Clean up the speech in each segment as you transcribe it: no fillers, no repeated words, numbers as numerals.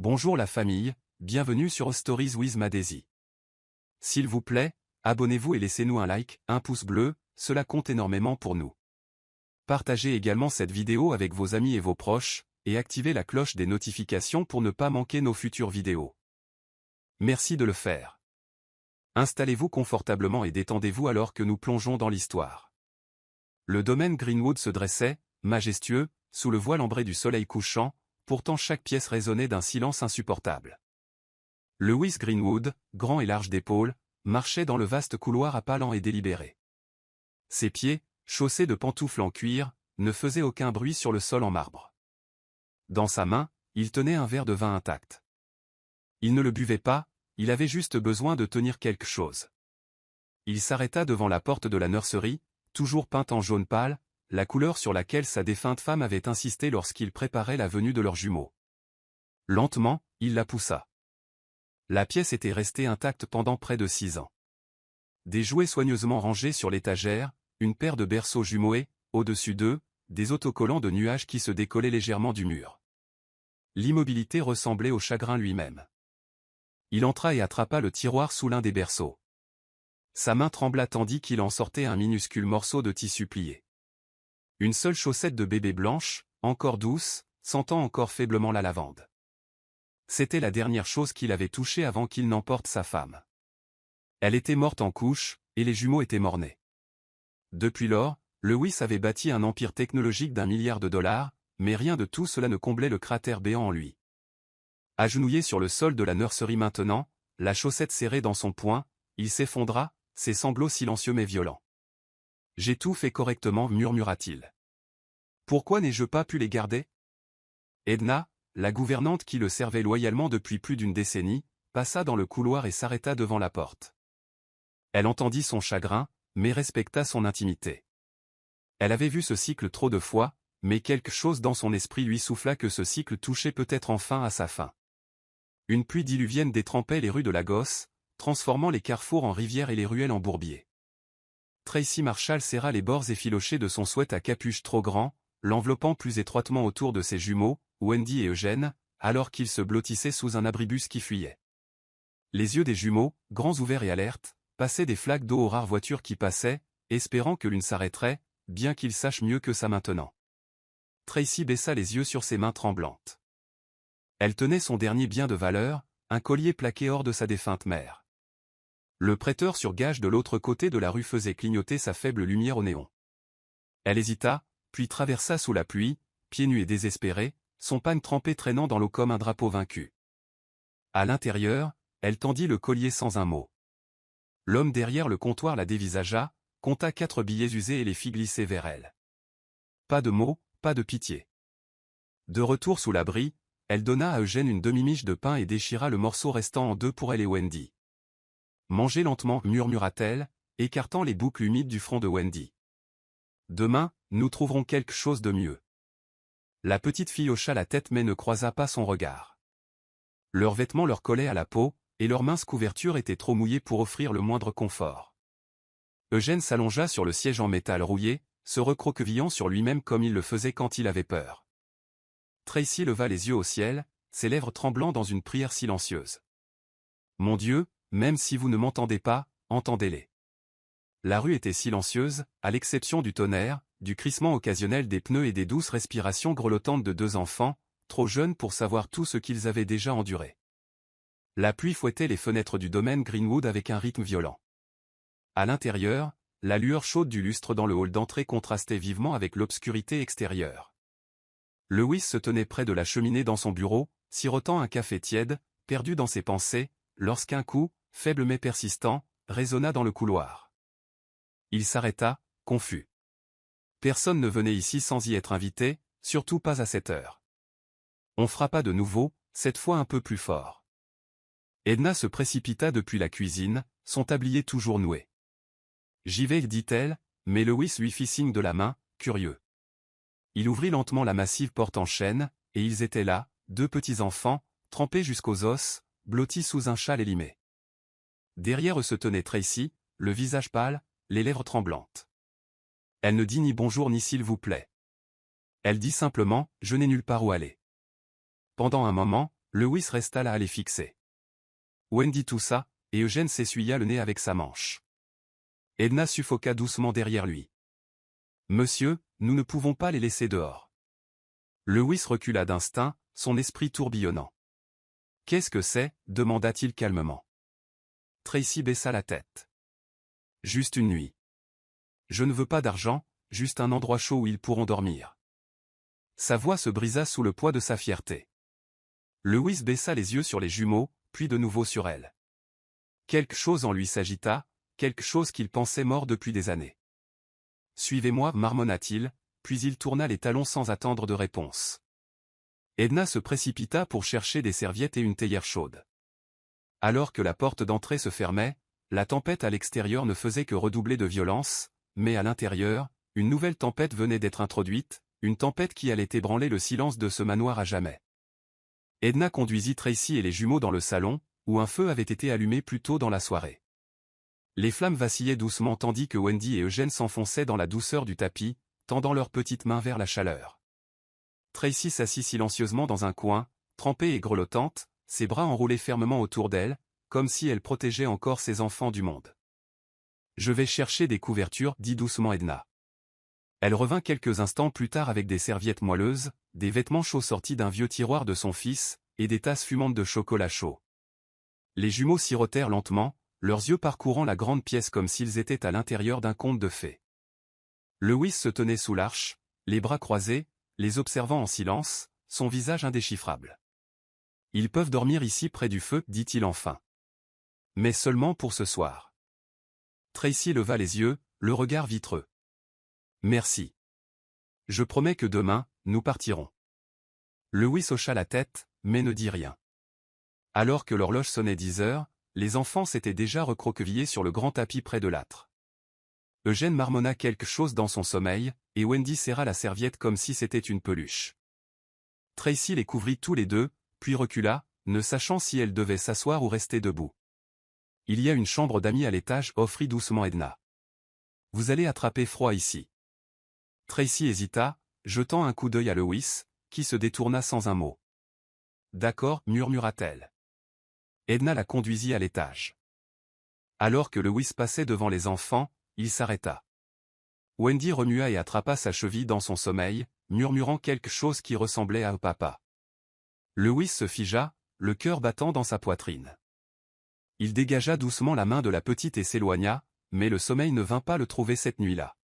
Bonjour la famille, bienvenue sur Stories with Madaisy. S'il vous plaît, abonnez-vous et laissez-nous un like, un pouce bleu, cela compte énormément pour nous. Partagez également cette vidéo avec vos amis et vos proches, et activez la cloche des notifications pour ne pas manquer nos futures vidéos. Merci de le faire. Installez-vous confortablement et détendez-vous alors que nous plongeons dans l'histoire. Le domaine Greenwood se dressait, majestueux, sous le voile ambré du soleil couchant, pourtant chaque pièce résonnait d'un silence insupportable. Lewis Greenwood, grand et large d'épaules, marchait dans le vaste couloir à pas lents et délibérés. Ses pieds, chaussés de pantoufles en cuir, ne faisaient aucun bruit sur le sol en marbre. Dans sa main, il tenait un verre de vin intact. Il ne le buvait pas, il avait juste besoin de tenir quelque chose. Il s'arrêta devant la porte de la nurserie, toujours peinte en jaune pâle, la couleur sur laquelle sa défunte femme avait insisté lorsqu'il préparait la venue de leurs jumeaux. Lentement, il la poussa. La pièce était restée intacte pendant près de 6 ans. Des jouets soigneusement rangés sur l'étagère, une paire de berceaux jumeaux et, au-dessus d'eux, des autocollants de nuages qui se décollaient légèrement du mur. L'immobilité ressemblait au chagrin lui-même. Il entra et attrapa le tiroir sous l'un des berceaux. Sa main trembla tandis qu'il en sortait un minuscule morceau de tissu plié. Une seule chaussette de bébé blanche, encore douce, sentant encore faiblement la lavande. C'était la dernière chose qu'il avait touchée avant qu'il n'emporte sa femme. Elle était morte en couche, et les jumeaux étaient morts-nés. Depuis lors, Lewis avait bâti un empire technologique d'1 milliard de dollars, mais rien de tout cela ne comblait le cratère béant en lui. Agenouillé sur le sol de la nurserie maintenant, la chaussette serrée dans son poing, il s'effondra, ses sanglots silencieux mais violents. « J'ai tout fait correctement » murmura-t-il. « Pourquoi n'ai-je pas pu les garder ?» Edna, la gouvernante qui le servait loyalement depuis plus d'une décennie, passa dans le couloir et s'arrêta devant la porte. Elle entendit son chagrin, mais respecta son intimité. Elle avait vu ce cycle trop de fois, mais quelque chose dans son esprit lui souffla que ce cycle touchait peut-être enfin à sa fin. Une pluie diluvienne détrempait les rues de Lagos, transformant les carrefours en rivières et les ruelles en bourbiers. Tracy Marshall serra les bords effilochés de son sweat à capuche trop grand, l'enveloppant plus étroitement autour de ses jumeaux, Wendy et Eugène, alors qu'ils se blottissaient sous un abribus qui fuyait. Les yeux des jumeaux, grands ouverts et alertes, passaient des flaques d'eau aux rares voitures qui passaient, espérant que l'une s'arrêterait, bien qu'ils sachent mieux que ça maintenant. Tracy baissa les yeux sur ses mains tremblantes. Elle tenait son dernier bien de valeur, un collier plaqué hors de sa défunte mère. Le prêteur sur gage de l'autre côté de la rue faisait clignoter sa faible lumière au néon. Elle hésita, puis traversa sous la pluie, pieds nus et désespérés, son pagne trempé traînant dans l'eau comme un drapeau vaincu. À l'intérieur, elle tendit le collier sans un mot. L'homme derrière le comptoir la dévisagea, compta 4 billets usés et les fit glisser vers elle. Pas de mots, pas de pitié. De retour sous l'abri, elle donna à Eugène une demi-miche de pain et déchira le morceau restant en deux pour elle et Wendy. Mangez lentement, murmura-t-elle, écartant les boucles humides du front de Wendy. Demain, nous trouverons quelque chose de mieux. La petite fille hocha la tête mais ne croisa pas son regard. Leurs vêtements leur collaient à la peau, et leur mince couverture était trop mouillée pour offrir le moindre confort. Eugène s'allongea sur le siège en métal rouillé, se recroquevillant sur lui-même comme il le faisait quand il avait peur. Tracy leva les yeux au ciel, ses lèvres tremblant dans une prière silencieuse. « Mon Dieu, même si vous ne m'entendez pas, entendez-les. » La rue était silencieuse, à l'exception du tonnerre, du crissement occasionnel des pneus et des douces respirations grelottantes de 2 enfants, trop jeunes pour savoir tout ce qu'ils avaient déjà enduré. La pluie fouettait les fenêtres du domaine Greenwood avec un rythme violent. À l'intérieur, la lueur chaude du lustre dans le hall d'entrée contrastait vivement avec l'obscurité extérieure. Lewis se tenait près de la cheminée dans son bureau, sirotant un café tiède, perdu dans ses pensées, lorsqu'un coup, faible mais persistant, résonna dans le couloir. Il s'arrêta, confus. Personne ne venait ici sans y être invité, surtout pas à cette heure. On frappa de nouveau, cette fois un peu plus fort. Edna se précipita depuis la cuisine, son tablier toujours noué. « J'y vais, dit-elle, mais Lewis lui fit signe de la main, curieux. Il ouvrit lentement la massive porte en chêne, et ils étaient là, 2 petits enfants, trempés jusqu'aux os, blottis sous un châle élimé. Derrière eux se tenait Tracy, le visage pâle, les lèvres tremblantes. Elle ne dit ni bonjour ni s'il vous plaît. Elle dit simplement, je n'ai nulle part où aller. Pendant un moment, Lewis resta là à les fixer. Wendy toussa, et Eugène s'essuya le nez avec sa manche. Edna suffoqua doucement derrière lui. « Monsieur, nous ne pouvons pas les laisser dehors. » Lewis recula d'instinct, son esprit tourbillonnant. « Qu'est-ce que c'est » demanda-t-il calmement. Tracy baissa la tête. « Juste une nuit. Je ne veux pas d'argent, juste un endroit chaud où ils pourront dormir. » Sa voix se brisa sous le poids de sa fierté. Lewis baissa les yeux sur les jumeaux, puis de nouveau sur elle. Quelque chose en lui s'agita, quelque chose qu'il pensait mort depuis des années. « Suivez-moi, marmonna-t-il, puis il tourna les talons sans attendre de réponse. Edna se précipita pour chercher des serviettes et une théière chaude. Alors que la porte d'entrée se fermait, la tempête à l'extérieur ne faisait que redoubler de violence, mais à l'intérieur, une nouvelle tempête venait d'être introduite, une tempête qui allait ébranler le silence de ce manoir à jamais. Edna conduisit Tracy et les jumeaux dans le salon, où un feu avait été allumé plus tôt dans la soirée. Les flammes vacillaient doucement tandis que Wendy et Eugène s'enfonçaient dans la douceur du tapis, tendant leurs petites mains vers la chaleur. Tracy s'assit silencieusement dans un coin, trempée et grelottante, ses bras enroulés fermement autour d'elle, comme si elle protégeait encore ses enfants du monde. « Je vais chercher des couvertures, dit doucement Edna. Elle revint quelques instants plus tard avec des serviettes moelleuses, des vêtements chauds sortis d'un vieux tiroir de son fils, et des tasses fumantes de chocolat chaud. Les jumeaux sirotèrent lentement, leurs yeux parcourant la grande pièce comme s'ils étaient à l'intérieur d'un conte de fées. Lewis se tenait sous l'arche, les bras croisés, les observant en silence, son visage indéchiffrable. « Ils peuvent dormir ici près du feu, dit-il enfin. Mais seulement pour ce soir. » Tracy leva les yeux, le regard vitreux. « Merci. Je promets que demain, nous partirons. » Lewis hocha la tête, mais ne dit rien. Alors que l'horloge sonnait 10 heures, les enfants s'étaient déjà recroquevillés sur le grand tapis près de l'âtre. Eugène marmonna quelque chose dans son sommeil, et Wendy serra la serviette comme si c'était une peluche. Tracy les couvrit tous les deux, puis recula, ne sachant si elle devait s'asseoir ou rester debout. « Il y a une chambre d'amis à l'étage, offrit doucement Edna. Vous allez attraper froid ici. » Tracy hésita, jetant un coup d'œil à Lewis, qui se détourna sans un mot. « D'accord, murmura-t-elle. » Edna la conduisit à l'étage. Alors que Lewis passait devant les enfants, il s'arrêta. Wendy remua et attrapa sa cheville dans son sommeil, murmurant quelque chose qui ressemblait à « papa ». Lewis se figea, le cœur battant dans sa poitrine. Il dégagea doucement la main de la petite et s'éloigna, mais le sommeil ne vint pas le trouver cette nuit-là.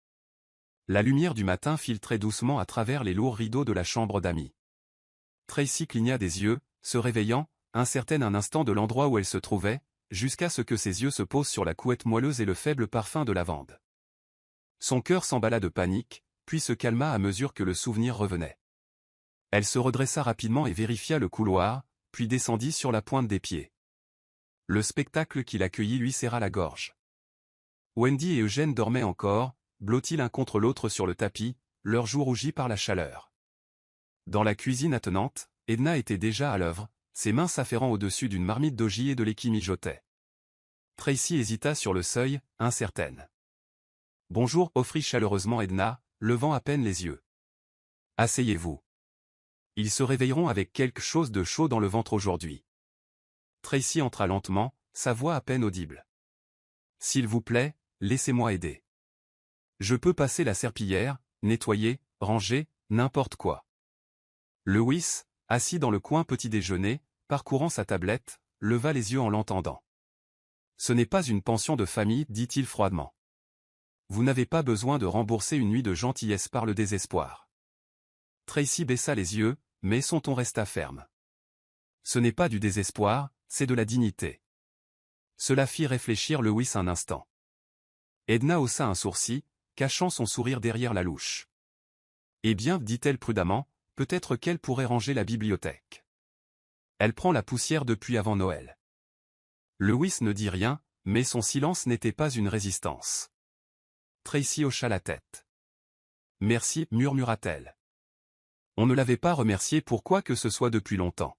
La lumière du matin filtrait doucement à travers les lourds rideaux de la chambre d'amis. Tracy cligna des yeux, se réveillant, incertaine un instant de l'endroit où elle se trouvait, jusqu'à ce que ses yeux se posent sur la couette moelleuse et le faible parfum de lavande. Son cœur s'emballa de panique, puis se calma à mesure que le souvenir revenait. Elle se redressa rapidement et vérifia le couloir, puis descendit sur la pointe des pieds. Le spectacle qui l'accueillit lui serra la gorge. Wendy et Eugène dormaient encore, blottis l'un contre l'autre sur le tapis, leurs joues rougies par la chaleur. Dans la cuisine attenante, Edna était déjà à l'œuvre, ses mains s'affairant au-dessus d'une marmite d'ogies et de lait qui mijotait. Tracy hésita sur le seuil, incertaine. « Bonjour » offrit chaleureusement Edna, levant à peine les yeux. « Asseyez-vous. Ils se réveilleront avec quelque chose de chaud dans le ventre aujourd'hui. » Tracy entra lentement, sa voix à peine audible. « S'il vous plaît, laissez-moi aider. Je peux passer la serpillière, nettoyer, ranger, n'importe quoi. » Lewis, assis dans le coin petit-déjeuner, parcourant sa tablette, leva les yeux en l'entendant. « Ce n'est pas une pension de famille, dit-il froidement. Vous n'avez pas besoin de rembourser une nuit de gentillesse par le désespoir. » Tracy baissa les yeux, mais son ton resta ferme. « Ce n'est pas du désespoir, c'est de la dignité. » Cela fit réfléchir Lewis un instant. Edna haussa un sourcil, cachant son sourire derrière la louche. « Eh bien, dit-elle prudemment, peut-être qu'elle pourrait ranger la bibliothèque. Elle prend la poussière depuis avant Noël. » Lewis ne dit rien, mais son silence n'était pas une résistance. Tracy hocha la tête. « Merci, murmura-t-elle. On ne l'avait pas remerciée pour quoi que ce soit depuis longtemps. »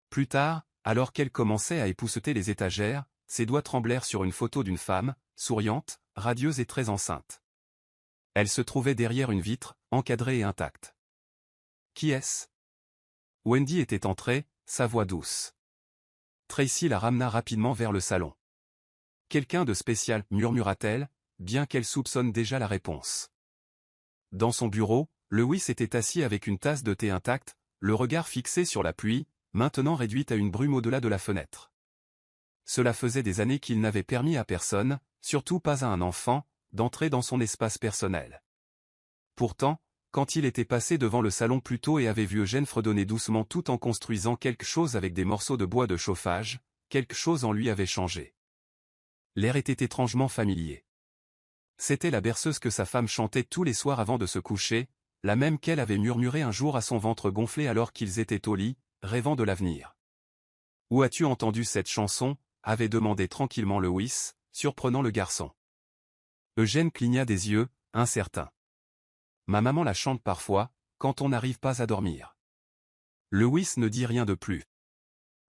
Plus tard, alors qu'elle commençait à épousseter les étagères, ses doigts tremblèrent sur une photo d'une femme, souriante, radieuse et très enceinte. Elle se trouvait derrière une vitre, encadrée et intacte. « Qui est-ce » Wendy était entrée, sa voix douce. Tracy la ramena rapidement vers le salon. « Quelqu'un de spécial » murmura-t-elle, bien qu'elle soupçonne déjà la réponse. Dans son bureau, Lewis était assis avec une tasse de thé intacte, le regard fixé sur la pluie, maintenant réduite à une brume au-delà de la fenêtre. Cela faisait des années qu'il n'avait permis à personne, surtout pas à un enfant, d'entrer dans son espace personnel. Pourtant, quand il était passé devant le salon plus tôt et avait vu Eugène fredonner doucement tout en construisant quelque chose avec des morceaux de bois de chauffage, quelque chose en lui avait changé. L'air était étrangement familier. C'était la berceuse que sa femme chantait tous les soirs avant de se coucher, la même qu'elle avait murmuré un jour à son ventre gonflé alors qu'ils étaient au lit, rêvant de l'avenir. « Où as-tu entendu cette chanson ?» avait demandé tranquillement Lewis, surprenant le garçon. Eugène cligna des yeux, incertain. « Ma maman la chante parfois, quand on n'arrive pas à dormir. » Lewis ne dit rien de plus.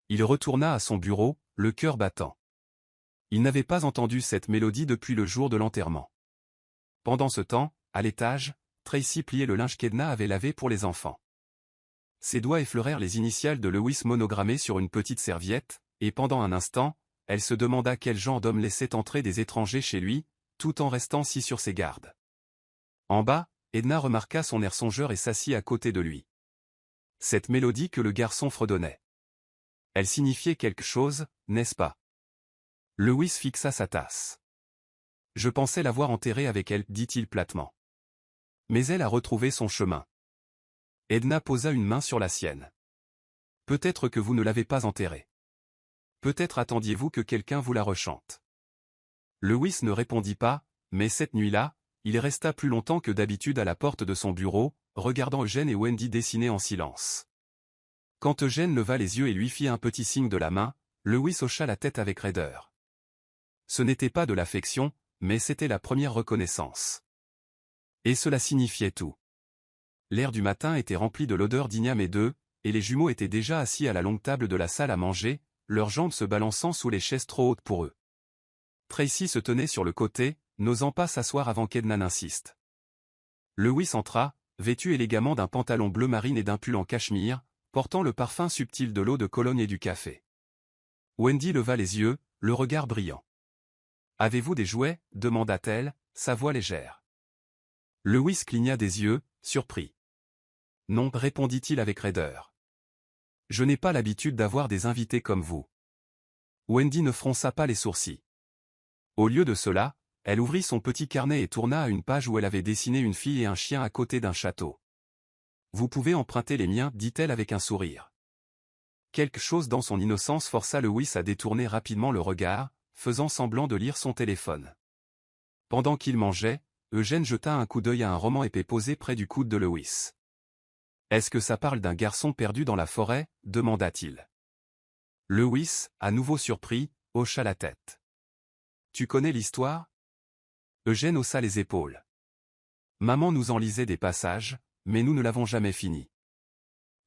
Il retourna à son bureau, le cœur battant. Il n'avait pas entendu cette mélodie depuis le jour de l'enterrement. Pendant ce temps, à l'étage, Tracy pliait le linge qu'Edna avait lavé pour les enfants. Ses doigts effleurèrent les initiales de Lewis monogrammées sur une petite serviette, et pendant un instant, elle se demanda quel genre d'homme laissait entrer des étrangers chez lui, tout en restant si sur ses gardes. En bas, Edna remarqua son air songeur et s'assit à côté de lui. Cette mélodie que le garçon fredonnait. Elle signifiait quelque chose, n'est-ce pas? Lewis fixa sa tasse. « Je pensais l'avoir enterrée avec elle, dit-il platement. Mais elle a retrouvé son chemin. » Edna posa une main sur la sienne. « Peut-être que vous ne l'avez pas enterrée. Peut-être attendiez-vous que quelqu'un vous la rechante. » Lewis ne répondit pas, mais cette nuit-là, il resta plus longtemps que d'habitude à la porte de son bureau, regardant Eugène et Wendy dessiner en silence. Quand Eugène leva les yeux et lui fit un petit signe de la main, Lewis hocha la tête avec raideur. Ce n'était pas de l'affection, mais c'était la première reconnaissance. Et cela signifiait tout. L'air du matin était rempli de l'odeur d'igname et d'œufs, et les jumeaux étaient déjà assis à la longue table de la salle à manger, leurs jambes se balançant sous les chaises trop hautes pour eux. Tracy se tenait sur le côté, n'osant pas s'asseoir avant qu'Edna n'insiste. Lewis entra, vêtu élégamment d'un pantalon bleu marine et d'un pull en cachemire, portant le parfum subtil de l'eau de Cologne et du café. Wendy leva les yeux, le regard brillant. « Avez-vous des jouets ?» demanda-t-elle, sa voix légère. Lewis cligna des yeux, surpris. « Non » répondit-il avec raideur. « Je n'ai pas l'habitude d'avoir des invités comme vous. » Wendy ne fronça pas les sourcils. Au lieu de cela, elle ouvrit son petit carnet et tourna à une page où elle avait dessiné une fille et un chien à côté d'un château. « Vous pouvez emprunter les miens » dit-elle avec un sourire. Quelque chose dans son innocence força Lewis à détourner rapidement le regard, faisant semblant de lire son téléphone. Pendant qu'il mangeait, Eugène jeta un coup d'œil à un roman épais posé près du coude de Lewis. « Est-ce que ça parle d'un garçon perdu dans la forêt ?» demanda-t-il. Lewis, à nouveau surpris, hocha la tête. « Tu connais l'histoire ?» Eugène haussa les épaules. « Maman nous en lisait des passages, mais nous ne l'avons jamais fini. »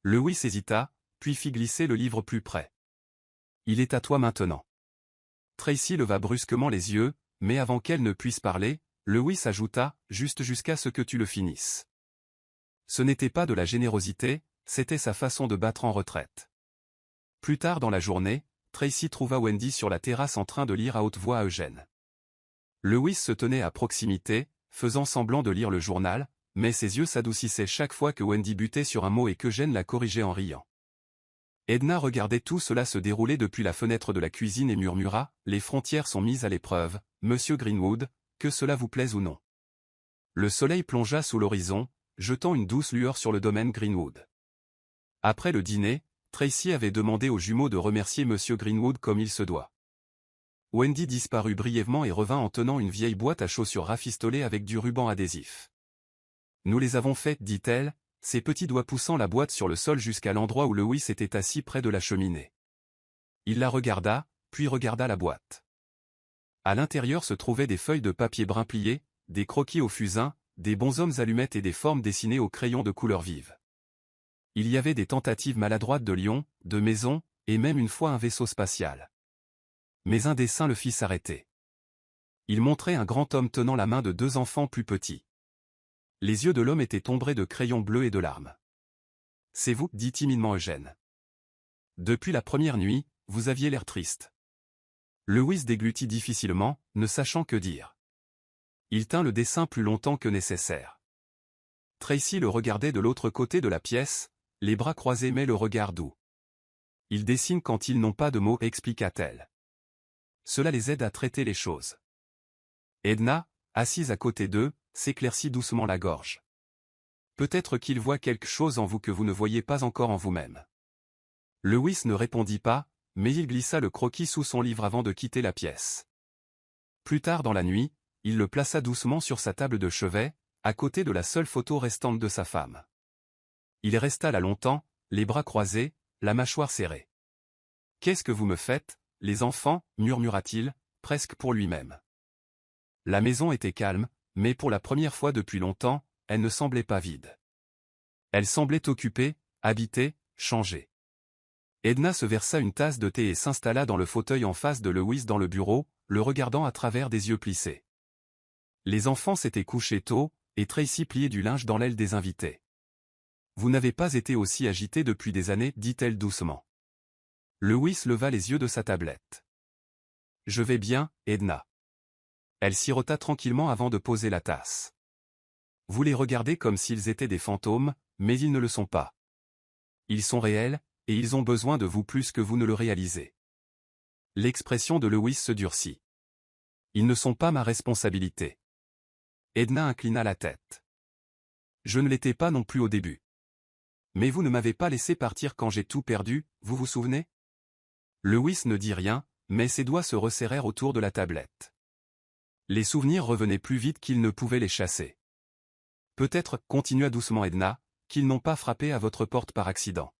Lewis hésita, puis fit glisser le livre plus près. « Il est à toi maintenant. » Tracy leva brusquement les yeux, mais avant qu'elle ne puisse parler, Lewis ajouta, « juste jusqu'à ce que tu le finisses. » Ce n'était pas de la générosité, c'était sa façon de battre en retraite. Plus tard dans la journée, Tracy trouva Wendy sur la terrasse en train de lire à haute voix à Eugène. Lewis se tenait à proximité, faisant semblant de lire le journal, mais ses yeux s'adoucissaient chaque fois que Wendy butait sur un mot et qu'Eugène la corrigeait en riant. Edna regardait tout cela se dérouler depuis la fenêtre de la cuisine et murmura, « Les frontières sont mises à l'épreuve, Monsieur Greenwood, que cela vous plaise ou non. » Le soleil plongea sous l'horizon, jetant une douce lueur sur le domaine Greenwood. Après le dîner, Tracy avait demandé aux jumeaux de remercier Monsieur Greenwood comme il se doit. Wendy disparut brièvement et revint en tenant une vieille boîte à chaussures rafistolée avec du ruban adhésif. « Nous les avons faites, dit-elle, ses petits doigts poussant la boîte sur le sol jusqu'à l'endroit où Lewis était assis près de la cheminée. Il la regarda, puis regarda la boîte. À l'intérieur se trouvaient des feuilles de papier brun pliées, des croquis au fusain, des bonshommes allumettes et des formes dessinées au crayon de couleur vive. Il y avait des tentatives maladroites de lions, de maisons, et même une fois un vaisseau spatial. Mais un dessin le fit s'arrêter. Il montrait un grand homme tenant la main de deux enfants plus petits. Les yeux de l'homme étaient ombrés de crayons bleus et de larmes. « C'est vous » dit timidement Eugène. Depuis la première nuit, vous aviez l'air triste. Lewis déglutit difficilement, ne sachant que dire. Il tint le dessin plus longtemps que nécessaire. Tracy le regardait de l'autre côté de la pièce, les bras croisés mais le regard doux. Ils dessinent quand ils n'ont pas de mots, expliqua-t-elle. Cela les aide à traiter les choses. Edna, assise à côté d'eux, s'éclaircit doucement la gorge. Peut-être qu'il voit quelque chose en vous que vous ne voyez pas encore en vous-même. Lewis ne répondit pas, mais il glissa le croquis sous son livre avant de quitter la pièce. Plus tard dans la nuit, il le plaça doucement sur sa table de chevet, à côté de la seule photo restante de sa femme. Il resta là longtemps, les bras croisés, la mâchoire serrée. « Qu'est-ce que vous me faites, les enfants » murmura-t-il, presque pour lui-même. La maison était calme, mais pour la première fois depuis longtemps, elle ne semblait pas vide. Elle semblait occupée, habitée, changée. Edna se versa une tasse de thé et s'installa dans le fauteuil en face de Lewis dans le bureau, le regardant à travers des yeux plissés. Les enfants s'étaient couchés tôt, et Tracy pliait du linge dans l'aile des invités. « Vous n'avez pas été aussi agité depuis des années, dit-elle doucement. Lewis leva les yeux de sa tablette. « Je vais bien, Edna. » Elle sirota tranquillement avant de poser la tasse. « Vous les regardez comme s'ils étaient des fantômes, mais ils ne le sont pas. Ils sont réels, et ils ont besoin de vous plus que vous ne le réalisez. » L'expression de Lewis se durcit. « Ils ne sont pas ma responsabilité. » Edna inclina la tête. « Je ne l'étais pas non plus au début. Mais vous ne m'avez pas laissé partir quand j'ai tout perdu, vous vous souvenez ?» Lewis ne dit rien, mais ses doigts se resserrèrent autour de la tablette. Les souvenirs revenaient plus vite qu'il ne pouvait les chasser. « Peut-être, continua doucement Edna, qu'ils n'ont pas frappé à votre porte par accident.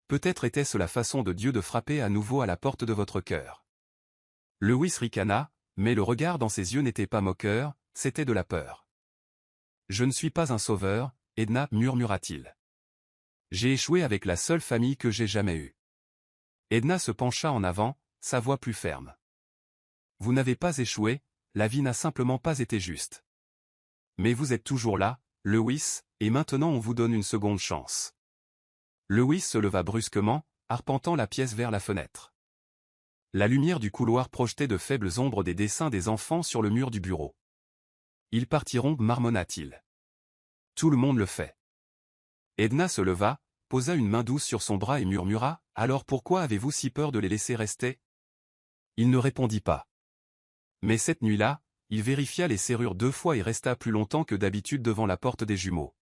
Peut-être était-ce la façon de Dieu de frapper à nouveau à la porte de votre cœur. » Lewis ricana, mais le regard dans ses yeux n'était pas moqueur, c'était de la peur. « Je ne suis pas un sauveur, Edna, murmura-t-il. J'ai échoué avec la seule famille que j'ai jamais eue. » Edna se pencha en avant, sa voix plus ferme. « Vous n'avez pas échoué, la vie n'a simplement pas été juste. Mais vous êtes toujours là, Lewis, et maintenant on vous donne une seconde chance. » Lewis se leva brusquement, arpentant la pièce vers la fenêtre. La lumière du couloir projetait de faibles ombres des dessins des enfants sur le mur du bureau. « Ils partiront, marmonna-t-il. Tout le monde le fait. » Edna se leva, posa une main douce sur son bras et murmura, « Alors pourquoi avez-vous si peur de les laisser rester ?» Il ne répondit pas. Mais cette nuit-là, il vérifia les serrures 2 fois et resta plus longtemps que d'habitude devant la porte des jumeaux.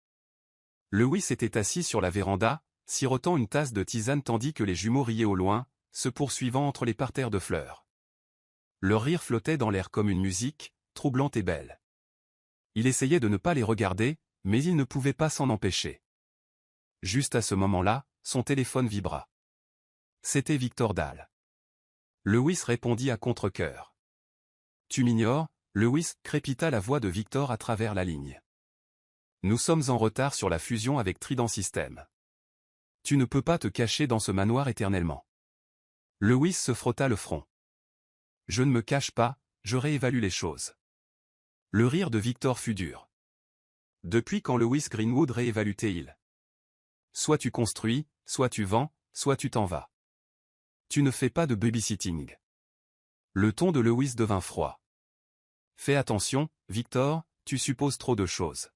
Lewis était assis sur la véranda, sirotant une tasse de tisane tandis que les jumeaux riaient au loin, se poursuivant entre les parterres de fleurs. Leur rire flottait dans l'air comme une musique, troublante et belle. Il essayait de ne pas les regarder, mais il ne pouvait pas s'en empêcher. Juste à ce moment-là, son téléphone vibra. C'était Victor Dahl. Lewis répondit à contre-cœur. « Tu m'ignores » Lewis, crépita la voix de Victor à travers la ligne. « Nous sommes en retard sur la fusion avec Trident Systems. Tu ne peux pas te cacher dans ce manoir éternellement. » Lewis se frotta le front. « Je ne me cache pas, je réévalue les choses. » Le rire de Victor fut dur. « Depuis quand Lewis Greenwood réévalue-t-il ? Soit tu construis, soit tu vends, soit tu t'en vas. Tu ne fais pas de babysitting. » Le ton de Lewis devint froid. « Fais attention, Victor, tu supposes trop de choses. »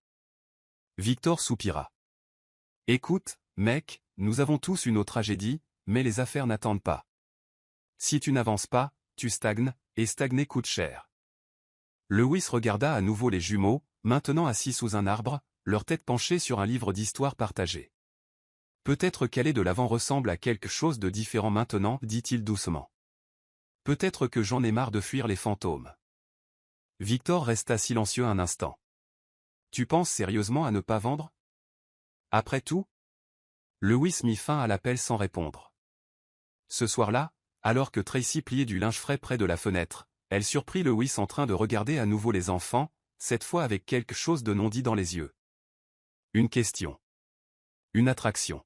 Victor soupira. « Écoute, mec, nous avons tous une autre tragédie, mais les affaires n'attendent pas. Si tu n'avances pas, tu stagnes, et stagner coûte cher. » Lewis regarda à nouveau les jumeaux, maintenant assis sous un arbre, leur tête penchée sur un livre d'histoire partagée. « Peut-être qu'aller de l'avant ressemble à quelque chose de différent maintenant, dit-il doucement. Peut-être que j'en ai marre de fuir les fantômes. » Victor resta silencieux un instant. « Tu penses sérieusement à ne pas vendre ? Après tout ?» Lewis mit fin à l'appel sans répondre. Ce soir-là, alors que Tracy pliait du linge frais près de la fenêtre, elle surprit Lewis en train de regarder à nouveau les enfants, cette fois avec quelque chose de non dit dans les yeux. Une question. Une attraction.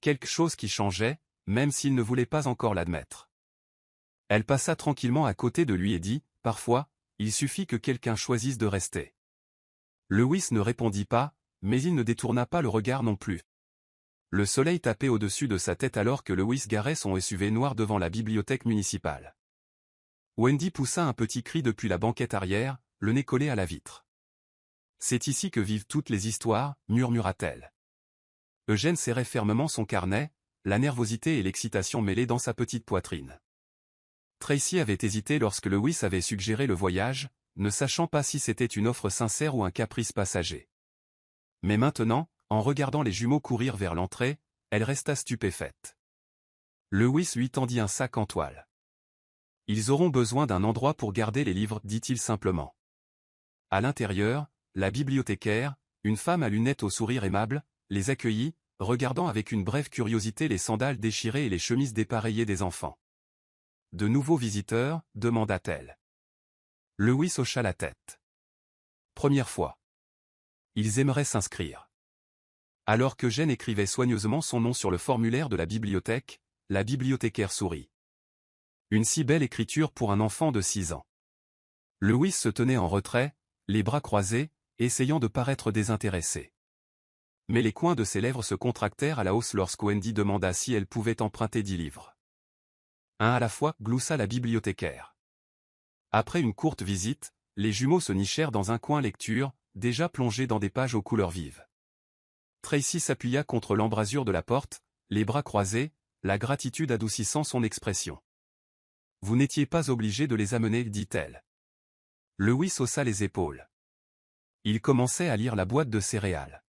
Quelque chose qui changeait, même s'il ne voulait pas encore l'admettre. Elle passa tranquillement à côté de lui et dit, « Parfois, il suffit que quelqu'un choisisse de rester. » Lewis ne répondit pas, mais il ne détourna pas le regard non plus. Le soleil tapait au-dessus de sa tête alors que Lewis garait son SUV noir devant la bibliothèque municipale. Wendy poussa un petit cri depuis la banquette arrière, le nez collé à la vitre. « C'est ici que vivent toutes les histoires », murmura-t-elle. Eugène serrait fermement son carnet, la nervosité et l'excitation mêlées dans sa petite poitrine. Tracy avait hésité lorsque Lewis avait suggéré le voyage, ne sachant pas si c'était une offre sincère ou un caprice passager. Mais maintenant, en regardant les jumeaux courir vers l'entrée, elle resta stupéfaite. Lewis lui tendit un sac en toile. « Ils auront besoin d'un endroit pour garder les livres, dit-il simplement. » À l'intérieur, la bibliothécaire, une femme à lunettes au sourire aimable, les accueillit, regardant avec une brève curiosité les sandales déchirées et les chemises dépareillées des enfants. « De nouveaux visiteurs ?» demanda-t-elle. Lewis hocha la tête. « Première fois. Ils aimeraient s'inscrire. » Alors qu'Eugène écrivait soigneusement son nom sur le formulaire de la bibliothèque, la bibliothécaire sourit. Une si belle écriture pour un enfant de 6 ans. Lewis se tenait en retrait, les bras croisés, essayant de paraître désintéressé. Mais les coins de ses lèvres se contractèrent à la hausse lorsque Wendy demanda si elle pouvait emprunter 10 livres. Un à la fois, gloussa la bibliothécaire. Après une courte visite, les jumeaux se nichèrent dans un coin lecture, déjà plongé dans des pages aux couleurs vives. Tracy s'appuya contre l'embrasure de la porte, les bras croisés, la gratitude adoucissant son expression. « Vous n'étiez pas obligé de les amener, dit-elle. » Lewis haussa les épaules. Il commençait à lire la boîte de céréales.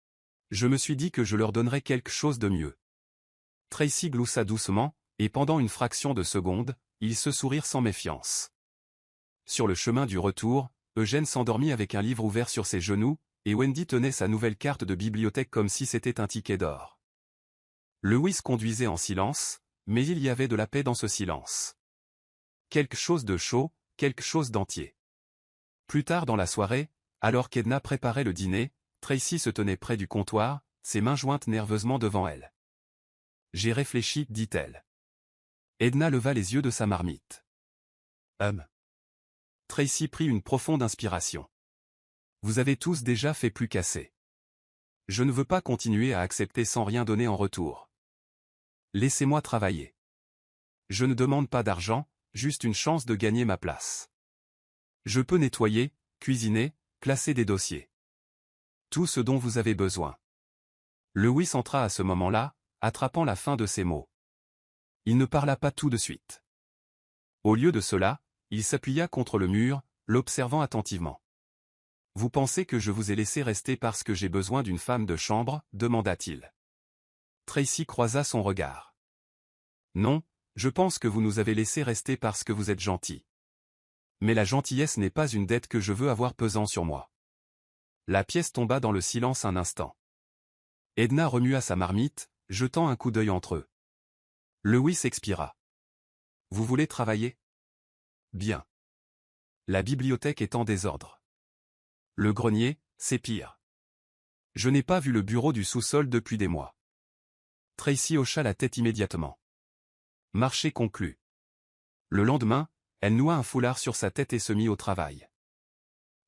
« Je me suis dit que je leur donnerais quelque chose de mieux. » Tracy gloussa doucement, et pendant une fraction de seconde, ils se sourirent sans méfiance. Sur le chemin du retour, Eugène s'endormit avec un livre ouvert sur ses genoux, et Wendy tenait sa nouvelle carte de bibliothèque comme si c'était un ticket d'or. Lewis conduisait en silence, mais il y avait de la paix dans ce silence. Quelque chose de chaud, quelque chose d'entier. Plus tard dans la soirée, alors qu'Edna préparait le dîner, Tracy se tenait près du comptoir, ses mains jointes nerveusement devant elle. « J'ai réfléchi, dit-elle. » Edna leva les yeux de sa marmite. Tracy prit une profonde inspiration. « Vous avez tous déjà fait plus qu'assez. Je ne veux pas continuer à accepter sans rien donner en retour. Laissez-moi travailler. Je ne demande pas d'argent, juste une chance de gagner ma place. Je peux nettoyer, cuisiner, classer des dossiers. Tout ce dont vous avez besoin. » Lewis entra à ce moment-là, attrapant la fin de ses mots. Il ne parla pas tout de suite. Au lieu de cela, il s'appuya contre le mur, l'observant attentivement. « Vous pensez que je vous ai laissé rester parce que j'ai besoin d'une femme de chambre ?» demanda-t-il. Tracy croisa son regard. « Non, je pense que vous nous avez laissé rester parce que vous êtes gentil. Mais la gentillesse n'est pas une dette que je veux avoir pesant sur moi. » La pièce tomba dans le silence un instant. Edna remua sa marmite, jetant un coup d'œil entre eux. Lewis expira. « Vous voulez travailler ? Bien. La bibliothèque est en désordre. Le grenier, c'est pire. Je n'ai pas vu le bureau du sous-sol depuis des mois. » Tracy hocha la tête immédiatement. Marché conclu. Le lendemain, elle noua un foulard sur sa tête et se mit au travail.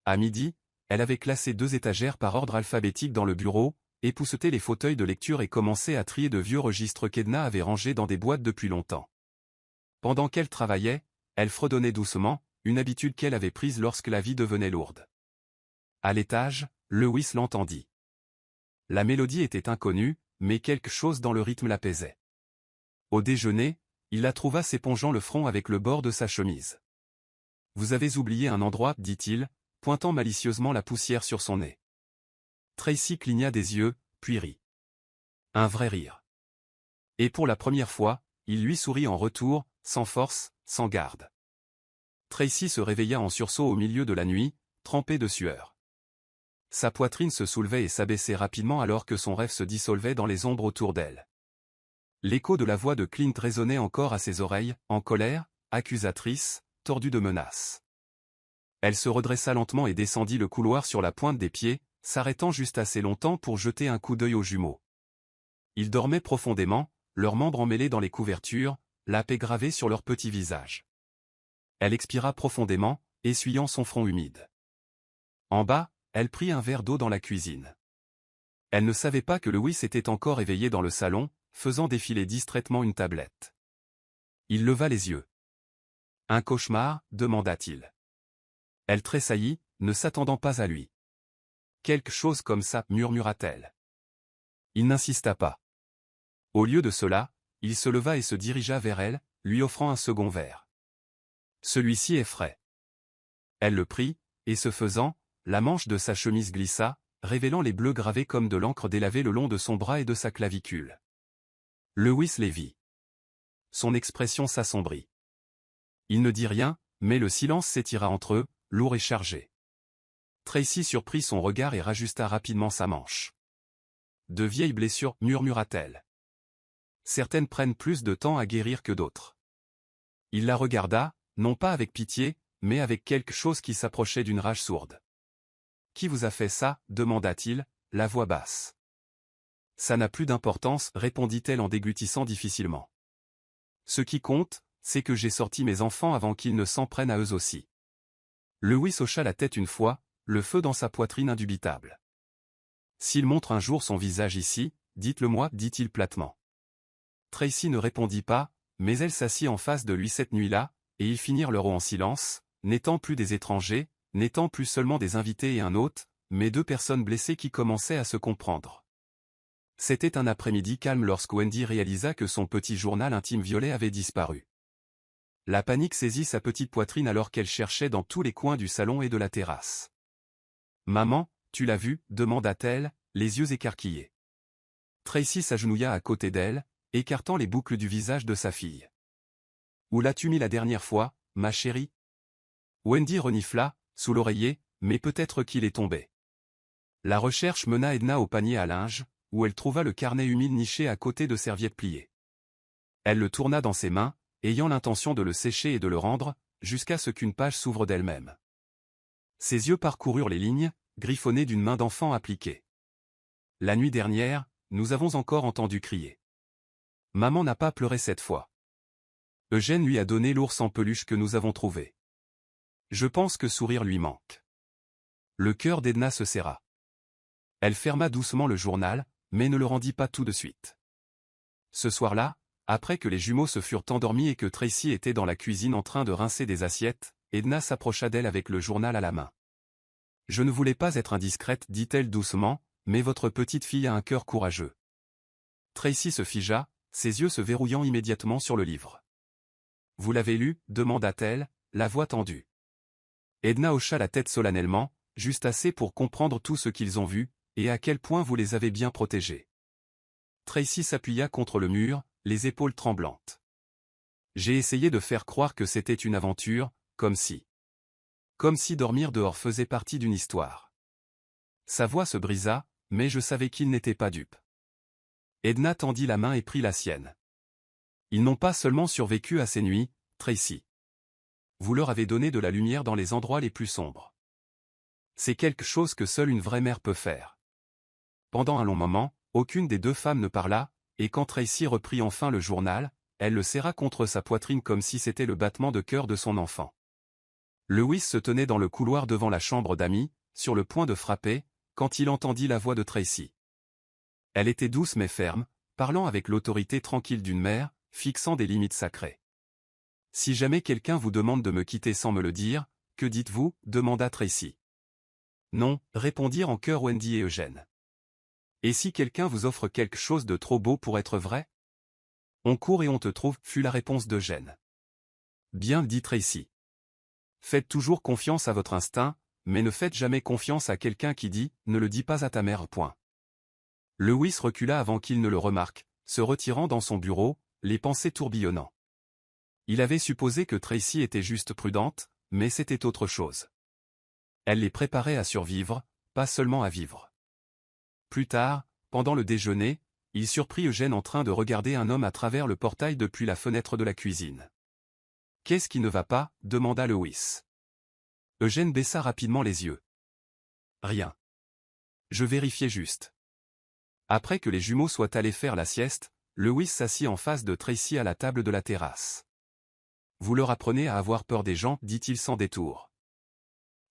À midi, elle avait classé 2 étagères par ordre alphabétique dans le bureau, épousseté les fauteuils de lecture et commencé à trier de vieux registres qu'Edna avait rangés dans des boîtes depuis longtemps. Pendant qu'elle travaillait, elle fredonnait doucement, une habitude qu'elle avait prise lorsque la vie devenait lourde. À l'étage, Lewis l'entendit. La mélodie était inconnue, mais quelque chose dans le rythme l'apaisait. Au déjeuner, il la trouva s'épongeant le front avec le bord de sa chemise. « Vous avez oublié un endroit, dit-il, pointant malicieusement la poussière sur son nez. » Tracy cligna des yeux, puis rit. Un vrai rire. Et pour la première fois, il lui sourit en retour, sans force, sans garde. Tracy se réveilla en sursaut au milieu de la nuit, trempée de sueur. Sa poitrine se soulevait et s'abaissait rapidement alors que son rêve se dissolvait dans les ombres autour d'elle. L'écho de la voix de Clint résonnait encore à ses oreilles, en colère, accusatrice, tordue de menaces. Elle se redressa lentement et descendit le couloir sur la pointe des pieds, s'arrêtant juste assez longtemps pour jeter un coup d'œil aux jumeaux. Ils dormaient profondément, leurs membres emmêlés dans les couvertures, la paix gravée sur leurs petits visages. Elle expira profondément, essuyant son front humide. En bas, elle prit un verre d'eau dans la cuisine. Elle ne savait pas que Lewis était encore éveillé dans le salon, faisant défiler distraitement une tablette. Il leva les yeux. « Un cauchemar ?» demanda-t-il. Elle tressaillit, ne s'attendant pas à lui. « Quelque chose comme ça » murmura-t-elle. Il n'insista pas. Au lieu de cela, il se leva et se dirigea vers elle, lui offrant un second verre. Celui-ci est frais. Elle le prit, et ce faisant, la manche de sa chemise glissa, révélant les bleus gravés comme de l'encre délavée le long de son bras et de sa clavicule. Lewis les vit. Son expression s'assombrit. Il ne dit rien, mais le silence s'étira entre eux, lourd et chargé. Tracy surprit son regard et rajusta rapidement sa manche. « De vieilles blessures » murmura-t-elle. « Certaines prennent plus de temps à guérir que d'autres. » Il la regarda, non pas avec pitié, mais avec quelque chose qui s'approchait d'une rage sourde. « Qui vous a fait ça ?» demanda-t-il, la voix basse. « Ça n'a plus d'importance » répondit-elle en déglutissant difficilement. « Ce qui compte, c'est que j'ai sorti mes enfants avant qu'ils ne s'en prennent à eux aussi. » Lewis hocha la tête une fois, le feu dans sa poitrine indubitable. « S'il montre un jour son visage ici, dites-le-moi, dit-il platement. » Tracy ne répondit pas, mais elle s'assit en face de lui cette nuit-là, et ils finirent leur eau en silence, n'étant plus des étrangers, n'étant plus seulement des invités et un hôte, mais deux personnes blessées qui commençaient à se comprendre. C'était un après-midi calme lorsque Wendy réalisa que son petit journal intime violet avait disparu. La panique saisit sa petite poitrine alors qu'elle cherchait dans tous les coins du salon et de la terrasse. « Maman, tu l'as vu ?» demanda-t-elle, les yeux écarquillés. Tracy s'agenouilla à côté d'elle, écartant les boucles du visage de sa fille. « Où l'as-tu mis la dernière fois, ma chérie ?» Wendy renifla, sous l'oreiller, mais peut-être qu'il est tombé. La recherche mena Edna au panier à linge, où elle trouva le carnet humide niché à côté de serviettes pliées. Elle le tourna dans ses mains, ayant l'intention de le sécher et de le rendre, jusqu'à ce qu'une page s'ouvre d'elle-même. Ses yeux parcoururent les lignes, griffonnées d'une main d'enfant appliquée. « La nuit dernière, nous avons encore entendu crier. Maman n'a pas pleuré cette fois. Eugène lui a donné l'ours en peluche que nous avons trouvé. Je pense que sourire lui manque. » Le cœur d'Edna se serra. Elle ferma doucement le journal, mais ne le rendit pas tout de suite. Ce soir-là, après que les jumeaux se furent endormis et que Tracy était dans la cuisine en train de rincer des assiettes, Edna s'approcha d'elle avec le journal à la main. « Je ne voulais pas être indiscrète, dit-elle doucement, mais votre petite fille a un cœur courageux. » Tracy se figea, ses yeux se verrouillant immédiatement sur le livre. « Vous l'avez lu ?» demanda-t-elle, la voix tendue. Edna hocha la tête solennellement, juste assez pour comprendre tout ce qu'ils ont vu, et à quel point vous les avez bien protégés. Tracy s'appuya contre le mur, les épaules tremblantes. J'ai essayé de faire croire que c'était une aventure, comme si dormir dehors faisait partie d'une histoire. Sa voix se brisa, mais je savais qu'il n'était pas dupe. Edna tendit la main et prit la sienne. Ils n'ont pas seulement survécu à ces nuits, Tracy. Vous leur avez donné de la lumière dans les endroits les plus sombres. C'est quelque chose que seule une vraie mère peut faire. Pendant un long moment, aucune des deux femmes ne parla, et quand Tracy reprit enfin le journal, elle le serra contre sa poitrine comme si c'était le battement de cœur de son enfant. Lewis se tenait dans le couloir devant la chambre d'amis, sur le point de frapper, quand il entendit la voix de Tracy. Elle était douce mais ferme, parlant avec l'autorité tranquille d'une mère, fixant des limites sacrées. « Si jamais quelqu'un vous demande de me quitter sans me le dire, que dites-vous » demanda Tracy. « Non » répondirent en chœur Wendy et Eugène. « Et si quelqu'un vous offre quelque chose de trop beau pour être vrai ? On court et on te trouve » fut la réponse d'Eugène. « Bien dit Tracy. Faites toujours confiance à votre instinct, mais ne faites jamais confiance à quelqu'un qui dit « ne le dis pas à ta mère ». Lewis recula avant qu'il ne le remarque, se retirant dans son bureau, les pensées tourbillonnant. Il avait supposé que Tracy était juste prudente, mais c'était autre chose. Elle les préparait à survivre, pas seulement à vivre. Plus tard, pendant le déjeuner, il surprit Eugène en train de regarder un homme à travers le portail depuis la fenêtre de la cuisine. « Qu'est-ce qui ne va pas ?» demanda Lewis. Eugène baissa rapidement les yeux. « Rien. Je vérifiais juste. » Après que les jumeaux soient allés faire la sieste, Lewis s'assit en face de Tracy à la table de la terrasse. « Vous leur apprenez à avoir peur des gens, dit-il sans détour.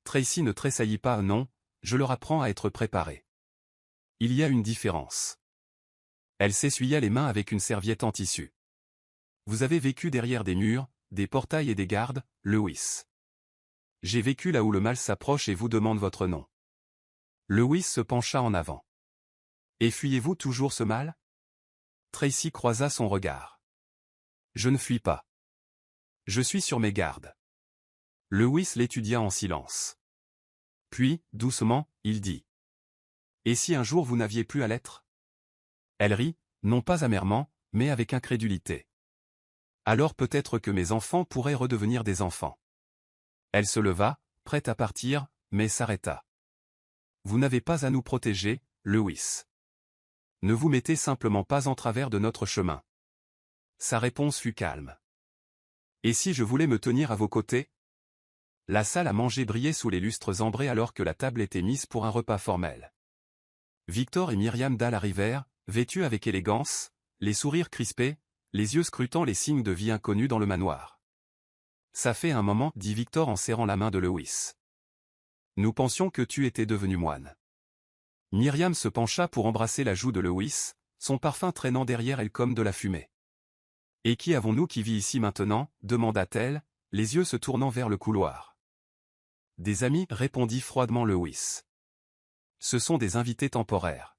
Tracy ne tressaillit pas. « Non, je leur apprends à être préparés. Il y a une différence. Elle s'essuya les mains avec une serviette en tissu. Vous avez vécu derrière des murs, des portails et des gardes, Lewis. J'ai vécu là où le mal s'approche et vous demande votre nom. Lewis se pencha en avant. Et fuyez-vous toujours ce mal? Tracy croisa son regard. Je ne fuis pas. Je suis sur mes gardes. Lewis l'étudia en silence. Puis, doucement, il dit. Et si un jour vous n'aviez plus à l'être? Elle rit, non pas amèrement, mais avec incrédulité. Alors peut-être que mes enfants pourraient redevenir des enfants. Elle se leva, prête à partir, mais s'arrêta. Vous n'avez pas à nous protéger, Lewis. Ne vous mettez simplement pas en travers de notre chemin. Sa réponse fut calme. Et si je voulais me tenir à vos côtés? La salle à manger brillait sous les lustres ambrés alors que la table était mise pour un repas formel. Victor et Myriam Dahl arrivèrent, vêtus avec élégance, les sourires crispés, les yeux scrutant les signes de vie inconnus dans le manoir. Ça fait un moment, dit Victor en serrant la main de Lewis. Nous pensions que tu étais devenu moine. Myriam se pencha pour embrasser la joue de Lewis, son parfum traînant derrière elle comme de la fumée. Et qui avons-nous qui vit ici maintenant? Demanda-t-elle, les yeux se tournant vers le couloir. Des amis, répondit froidement Lewis. Ce sont des invités temporaires.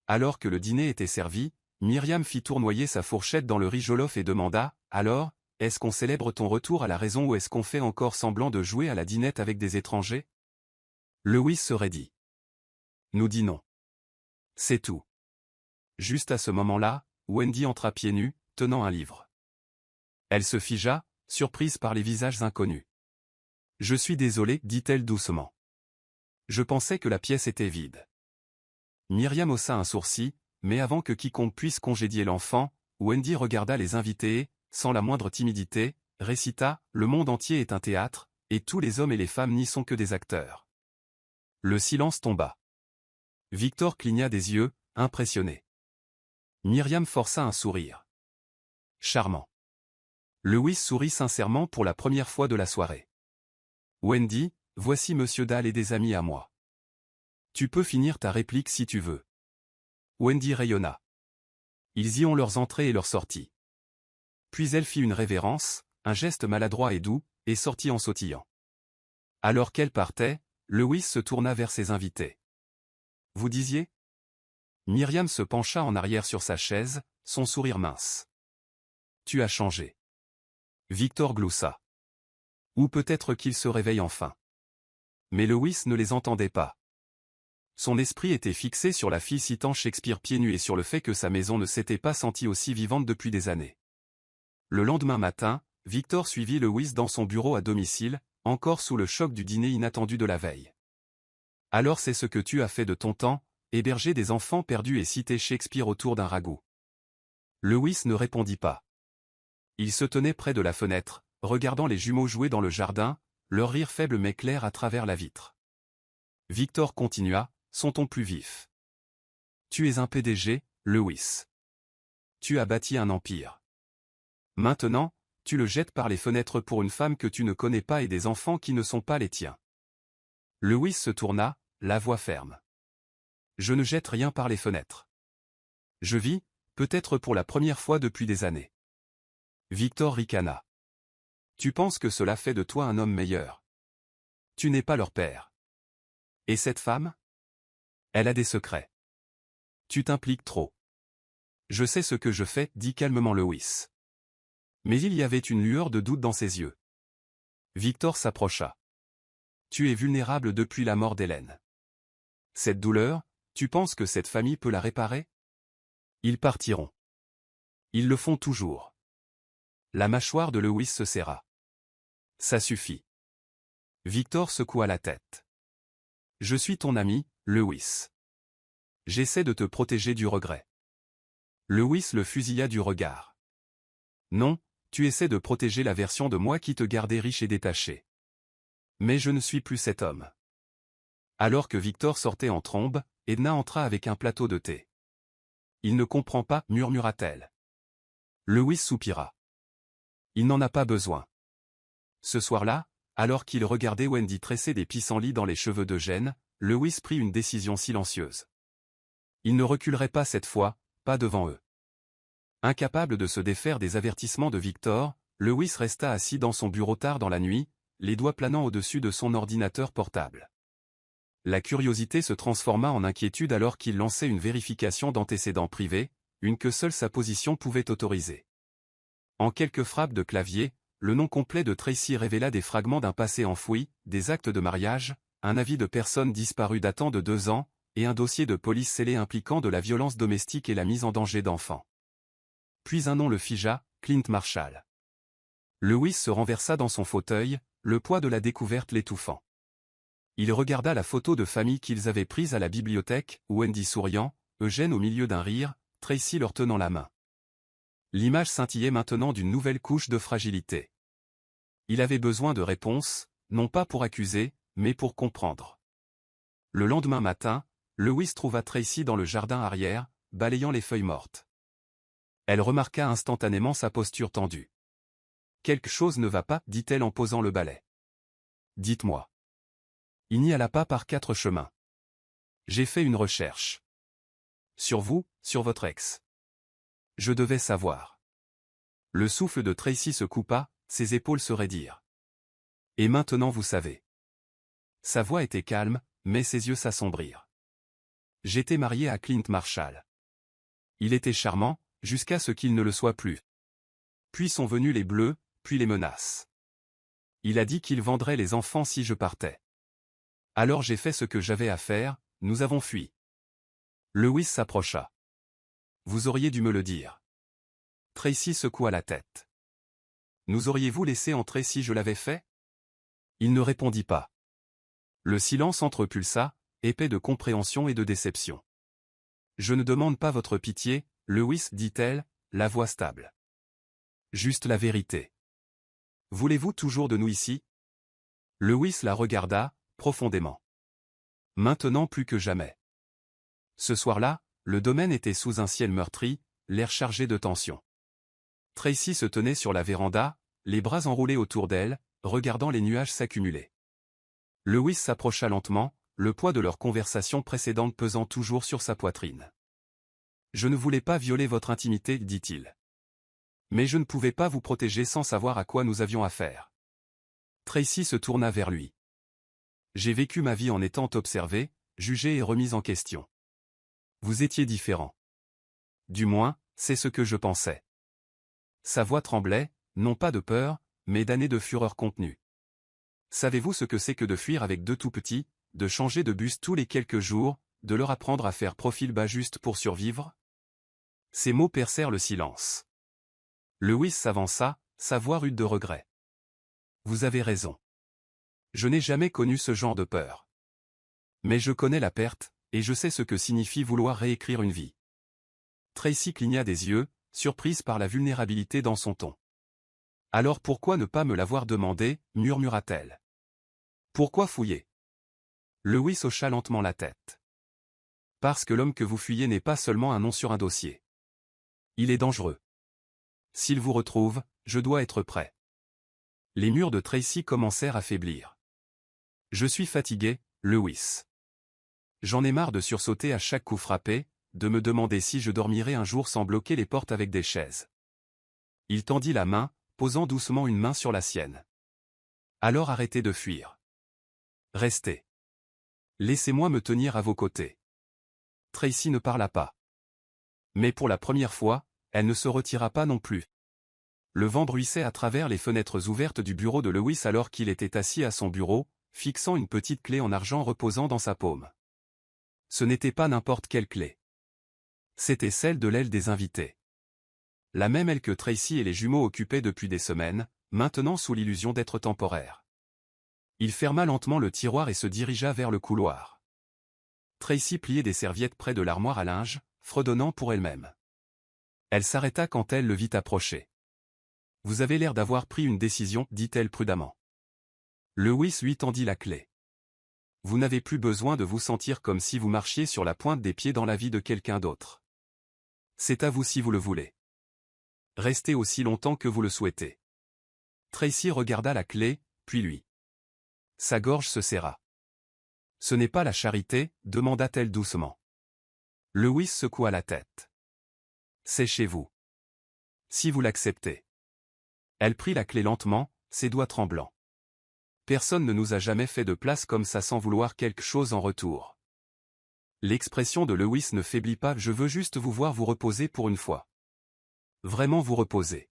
Alors que le dîner était servi, Myriam fit tournoyer sa fourchette dans le riz jollof et demanda, alors, est-ce qu'on célèbre ton retour à la raison ou est-ce qu'on fait encore semblant de jouer à la dinette avec des étrangers? Lewis se raidit. Nous dit non. C'est tout. Juste à ce moment-là, Wendy entra pieds nus, tenant un livre. Elle se figea, surprise par les visages inconnus. Je suis désolée, dit-elle doucement. Je pensais que la pièce était vide. Myriam haussa un sourcil, mais avant que quiconque puisse congédier l'enfant, Wendy regarda les invités et, sans la moindre timidité, récita « Le monde entier est un théâtre, et tous les hommes et les femmes n'y sont que des acteurs. » Le silence tomba. Victor cligna des yeux, impressionné. Myriam força un sourire. Charmant. Lewis sourit sincèrement pour la première fois de la soirée. Wendy, voici Monsieur Dahl et des amis à moi. Tu peux finir ta réplique si tu veux. Wendy rayonna. Ils y ont leurs entrées et leurs sorties. Puis elle fit une révérence, un geste maladroit et doux, et sortit en sautillant. Alors qu'elle partait, Lewis se tourna vers ses invités. Vous disiez? Myriam se pencha en arrière sur sa chaise, son sourire mince. Tu as changé. Victor gloussa. Ou peut-être qu'il se réveille enfin. Mais Lewis ne les entendait pas. Son esprit était fixé sur la fille citant Shakespeare pieds nus et sur le fait que sa maison ne s'était pas sentie aussi vivante depuis des années. Le lendemain matin, Victor suivit Lewis dans son bureau à domicile, encore sous le choc du dîner inattendu de la veille. Alors c'est ce que tu as fait de ton temps, héberger des enfants perdus et citer Shakespeare autour d'un ragoût. Lewis ne répondit pas. Il se tenait près de la fenêtre, regardant les jumeaux jouer dans le jardin, leur rire faible mais clair à travers la vitre. Victor continua, son ton plus vif. Tu es un PDG, Lewis. Tu as bâti un empire. Maintenant, tu le jettes par les fenêtres pour une femme que tu ne connais pas et des enfants qui ne sont pas les tiens. Lewis se tourna, la voix ferme. Je ne jette rien par les fenêtres. Je vis, peut-être pour la première fois depuis des années. Victor ricana. Tu penses que cela fait de toi un homme meilleur. Tu n'es pas leur père. Et cette femme? Elle a des secrets. Tu t'impliques trop. Je sais ce que je fais, dit calmement Lewis. Mais il y avait une lueur de doute dans ses yeux. Victor s'approcha. Tu es vulnérable depuis la mort d'Hélène. Cette douleur, tu penses que cette famille peut la réparer? Ils partiront. Ils le font toujours. La mâchoire de Lewis se serra. Ça suffit. Victor secoua la tête. Je suis ton ami, Lewis. J'essaie de te protéger du regret. Lewis le fusilla du regard. Non, tu essaies de protéger la version de moi qui te gardait riche et détaché. Mais je ne suis plus cet homme. Alors que Victor sortait en trombe, Edna entra avec un plateau de thé. Il ne comprend pas, murmura-t-elle. Lewis soupira. Il n'en a pas besoin. Ce soir-là, alors qu'il regardait Wendy tresser des pissenlits dans les cheveux d'Eugène, Lewis prit une décision silencieuse. Il ne reculerait pas cette fois, pas devant eux. Incapable de se défaire des avertissements de Victor, Lewis resta assis dans son bureau tard dans la nuit, les doigts planant au-dessus de son ordinateur portable. La curiosité se transforma en inquiétude alors qu'il lançait une vérification d'antécédents privés, une que seule sa position pouvait autoriser. En quelques frappes de clavier, le nom complet de Tracy révéla des fragments d'un passé enfoui, des actes de mariage, un avis de personne disparue datant de 2 ans, et un dossier de police scellé impliquant de la violence domestique et la mise en danger d'enfants. Puis un nom le figea, Clint Marshall. Lewis se renversa dans son fauteuil, le poids de la découverte l'étouffant. Il regarda la photo de famille qu'ils avaient prise à la bibliothèque, Wendy souriant, Eugène au milieu d'un rire, Tracy leur tenant la main. L'image scintillait maintenant d'une nouvelle couche de fragilité. Il avait besoin de réponses, non pas pour accuser, mais pour comprendre. Le lendemain matin, Lewis trouva Tracy dans le jardin arrière, balayant les feuilles mortes. Elle remarqua instantanément sa posture tendue. « Quelque chose ne va pas, dit-elle en posant le balai. Dites-moi. Il n'y alla pas par 4 chemins. J'ai fait une recherche. Sur vous, sur votre ex. Je devais savoir. Le souffle de Tracy se coupa, ses épaules se raidirent. Et maintenant vous savez. Sa voix était calme, mais ses yeux s'assombrirent. J'étais marié à Clint Marshall. Il était charmant, jusqu'à ce qu'il ne le soit plus. Puis sont venus les bleus, puis les menaces. Il a dit qu'il vendrait les enfants si je partais. Alors j'ai fait ce que j'avais à faire, nous avons fui. Lewis s'approcha. Vous auriez dû me le dire. Tracy secoua la tête. Nous auriez-vous laissé entrer si je l'avais fait? Il ne répondit pas. Le silence entrepulsa, épais de compréhension et de déception. Je ne demande pas votre pitié, Lewis, dit-elle, la voix stable. Juste la vérité. Voulez-vous toujours de nous ici? Lewis la regarda, profondément. Maintenant plus que jamais. Ce soir-là, le domaine était sous un ciel meurtri, l'air chargé de tension. Tracy se tenait sur la véranda, les bras enroulés autour d'elle, regardant les nuages s'accumuler. Lewis s'approcha lentement, le poids de leur conversation précédente pesant toujours sur sa poitrine. « Je ne voulais pas violer votre intimité, dit-il. Mais je ne pouvais pas vous protéger sans savoir à quoi nous avions affaire. » Tracy se tourna vers lui. « J'ai vécu ma vie en étant observé, jugé et remis en question. Vous étiez différent. Du moins, c'est ce que je pensais. » Sa voix tremblait, non pas de peur, mais d'années de fureur contenue. « Savez-vous ce que c'est que de fuir avec 2 tout petits, de changer de bus tous les quelques jours, de leur apprendre à faire profil bas juste pour survivre ?» Ces mots percèrent le silence. Lewis s'avança, sa voix rude de regret. « Vous avez raison. Je n'ai jamais connu ce genre de peur. Mais je connais la perte, et je sais ce que signifie vouloir réécrire une vie. » Tracy cligna des yeux, surprise par la vulnérabilité dans son ton. « Alors pourquoi ne pas me l'avoir demandé, murmura-t-elle. Pourquoi fouiller? » Lewis hocha lentement la tête. « Parce que l'homme que vous fuyez n'est pas seulement un nom sur un dossier. Il est dangereux. S'il vous retrouve, je dois être prêt. » Les murs de Tracy commencèrent à faiblir. « Je suis fatigué, Lewis. J'en ai marre de sursauter à chaque coup frappé, de me demander si je dormirai un jour sans bloquer les portes avec des chaises. » Il tendit la main, posant doucement une main sur la sienne. « Alors arrêtez de fuir. Restez. Laissez-moi me tenir à vos côtés. » Tracy ne parla pas. Mais pour la première fois, elle ne se retira pas non plus. Le vent bruissait à travers les fenêtres ouvertes du bureau de Lewis alors qu'il était assis à son bureau, fixant une petite clé en argent reposant dans sa paume. Ce n'était pas n'importe quelle clé. C'était celle de l'aile des invités. La même aile que Tracy et les jumeaux occupaient depuis des semaines, maintenant sous l'illusion d'être temporaire. Il ferma lentement le tiroir et se dirigea vers le couloir. Tracy pliait des serviettes près de l'armoire à linge, fredonnant pour elle-même. Elle s'arrêta quand elle le vit approcher. « Vous avez l'air d'avoir pris une décision, dit-elle prudemment. » Lewis lui tendit la clé. « Vous n'avez plus besoin de vous sentir comme si vous marchiez sur la pointe des pieds dans la vie de quelqu'un d'autre. C'est à vous si vous le voulez. Restez aussi longtemps que vous le souhaitez. » Tracy regarda la clé, puis lui. Sa gorge se serra. « Ce n'est pas la charité, demanda-t-elle doucement. Lewis secoua la tête. C'est chez vous. Si vous l'acceptez. Elle prit la clé lentement, ses doigts tremblants. Personne ne nous a jamais fait de place comme ça sans vouloir quelque chose en retour. L'expression de Lewis ne faiblit pas, je veux juste vous voir vous reposer pour une fois. Vraiment vous reposer.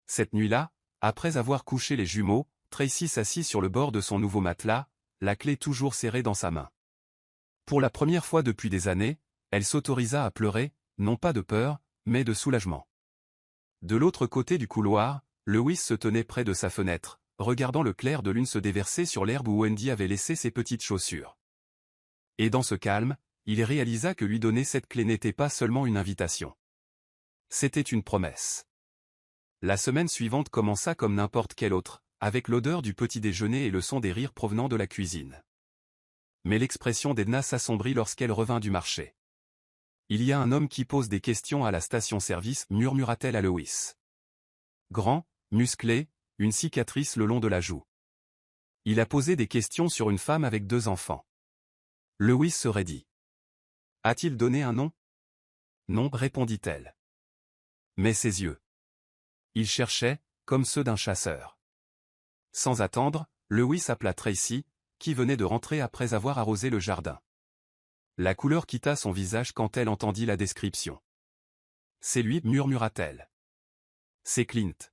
Cette nuit-là, après avoir couché les jumeaux, Tracy s'assit sur le bord de son nouveau matelas, la clé toujours serrée dans sa main. Pour la première fois depuis des années, elle s'autorisa à pleurer, non pas de peur, mais de soulagement. De l'autre côté du couloir, Lewis se tenait près de sa fenêtre, regardant le clair de lune se déverser sur l'herbe où Wendy avait laissé ses petites chaussures. Et dans ce calme, il réalisa que lui donner cette clé n'était pas seulement une invitation. C'était une promesse. La semaine suivante commença comme n'importe quelle autre, avec l'odeur du petit déjeuner et le son des rires provenant de la cuisine. Mais l'expression d'Edna s'assombrit lorsqu'elle revint du marché. Il y a un homme qui pose des questions à la station-service, murmura-t-elle à Lewis. Grand, musclé, une cicatrice le long de la joue. Il a posé des questions sur une femme avec 2 enfants. Lewis se raidit. A-t-il donné un nom? Non, répondit-elle. Mais ses yeux. Il cherchait, comme ceux d'un chasseur. Sans attendre, Lewis appela Tracy, qui venait de rentrer après avoir arrosé le jardin. La couleur quitta son visage quand elle entendit la description. C'est lui, murmura-t-elle. C'est Clint.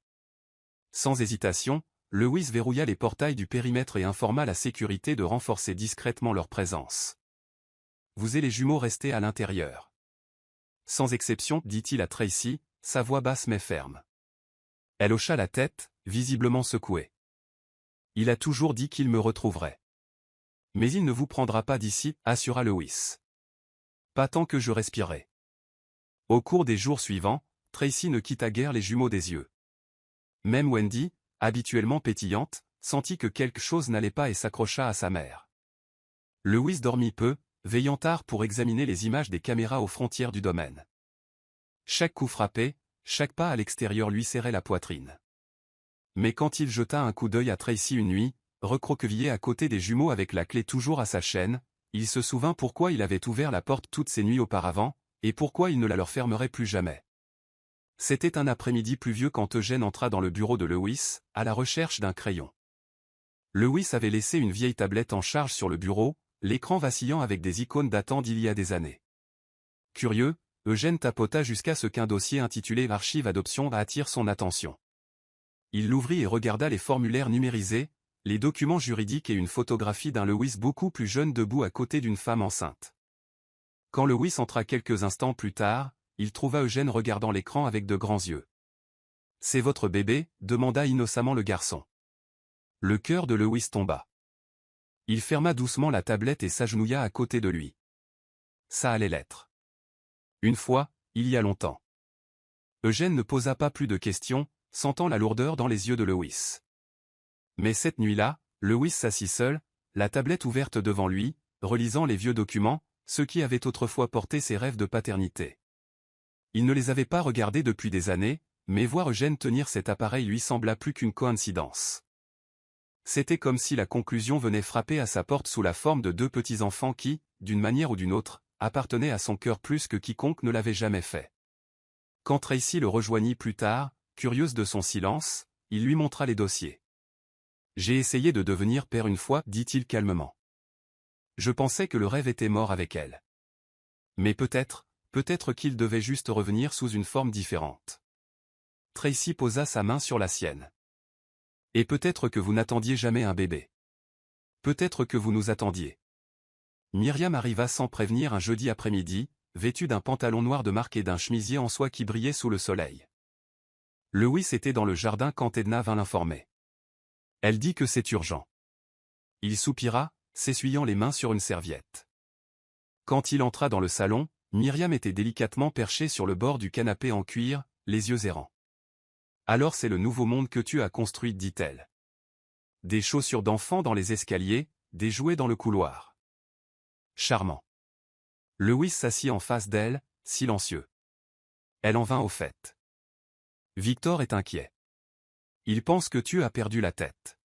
Sans hésitation, Lewis verrouilla les portails du périmètre et informa la sécurité de renforcer discrètement leur présence. Vous et les jumeaux restez à l'intérieur. Sans exception, dit-il à Tracy, sa voix basse mais ferme. Elle hocha la tête, visiblement secouée. Il a toujours dit qu'il me retrouverait. Mais il ne vous prendra pas d'ici, assura Lewis. Pas tant que je respirerai. Au cours des jours suivants, Tracy ne quitta guère les jumeaux des yeux. Même Wendy, habituellement pétillante, sentit que quelque chose n'allait pas et s'accrocha à sa mère. Lewis dormit peu, veillant tard pour examiner les images des caméras aux frontières du domaine. Chaque coup frappé, chaque pas à l'extérieur lui serrait la poitrine. Mais quand il jeta un coup d'œil à Tracy une nuit, recroquevillé à côté des jumeaux avec la clé toujours à sa chaîne, il se souvint pourquoi il avait ouvert la porte toutes ces nuits auparavant, et pourquoi il ne la leur fermerait plus jamais. C'était un après-midi pluvieux quand Eugène entra dans le bureau de Lewis, à la recherche d'un crayon. Lewis avait laissé une vieille tablette en charge sur le bureau, l'écran vacillant avec des icônes datant d'il y a des années. Curieux, Eugène tapota jusqu'à ce qu'un dossier intitulé « Archive Adoption » attire son attention. Il l'ouvrit et regarda les formulaires numérisés, les documents juridiques et une photographie d'un Lewis beaucoup plus jeune debout à côté d'une femme enceinte. Quand Lewis entra quelques instants plus tard, il trouva Eugène regardant l'écran avec de grands yeux. « C'est votre bébé ?» demanda innocemment le garçon. Le cœur de Lewis tomba. Il ferma doucement la tablette et s'agenouilla à côté de lui. Ça allait l'être. Une fois, il y a longtemps. Eugène ne posa pas plus de questions, sentant la lourdeur dans les yeux de Lewis. Mais cette nuit-là, Lewis s'assit seul, la tablette ouverte devant lui, relisant les vieux documents, ceux qui avaient autrefois porté ses rêves de paternité. Il ne les avait pas regardés depuis des années, mais voir Eugène tenir cet appareil lui sembla plus qu'une coïncidence. C'était comme si la conclusion venait frapper à sa porte sous la forme de 2 petits-enfants qui, d'une manière ou d'une autre, appartenaient à son cœur plus que quiconque ne l'avait jamais fait. Quand Tracy le rejoignit plus tard, curieuse de son silence, il lui montra les dossiers. « J'ai essayé de devenir père une fois, dit-il calmement. Je pensais que le rêve était mort avec elle. Mais peut-être qu'il devait juste revenir sous une forme différente. » Tracy posa sa main sur la sienne. « Et peut-être que vous n'attendiez jamais un bébé. Peut-être que vous nous attendiez. » Myriam arriva sans prévenir un jeudi après-midi, vêtue d'un pantalon noir de marque et d'un chemisier en soie qui brillait sous le soleil. Lewis était dans le jardin quand Edna vint l'informer. Elle dit que c'est urgent. Il soupira, s'essuyant les mains sur une serviette. Quand il entra dans le salon, Myriam était délicatement perchée sur le bord du canapé en cuir, les yeux errants. « Alors c'est le nouveau monde que tu as construit, dit-elle. Des chaussures d'enfant dans les escaliers, des jouets dans le couloir. Charmant. » Lewis s'assit en face d'elle, silencieux. Elle en vint au fait. « Victor est inquiet. Il pense que tu as perdu la tête.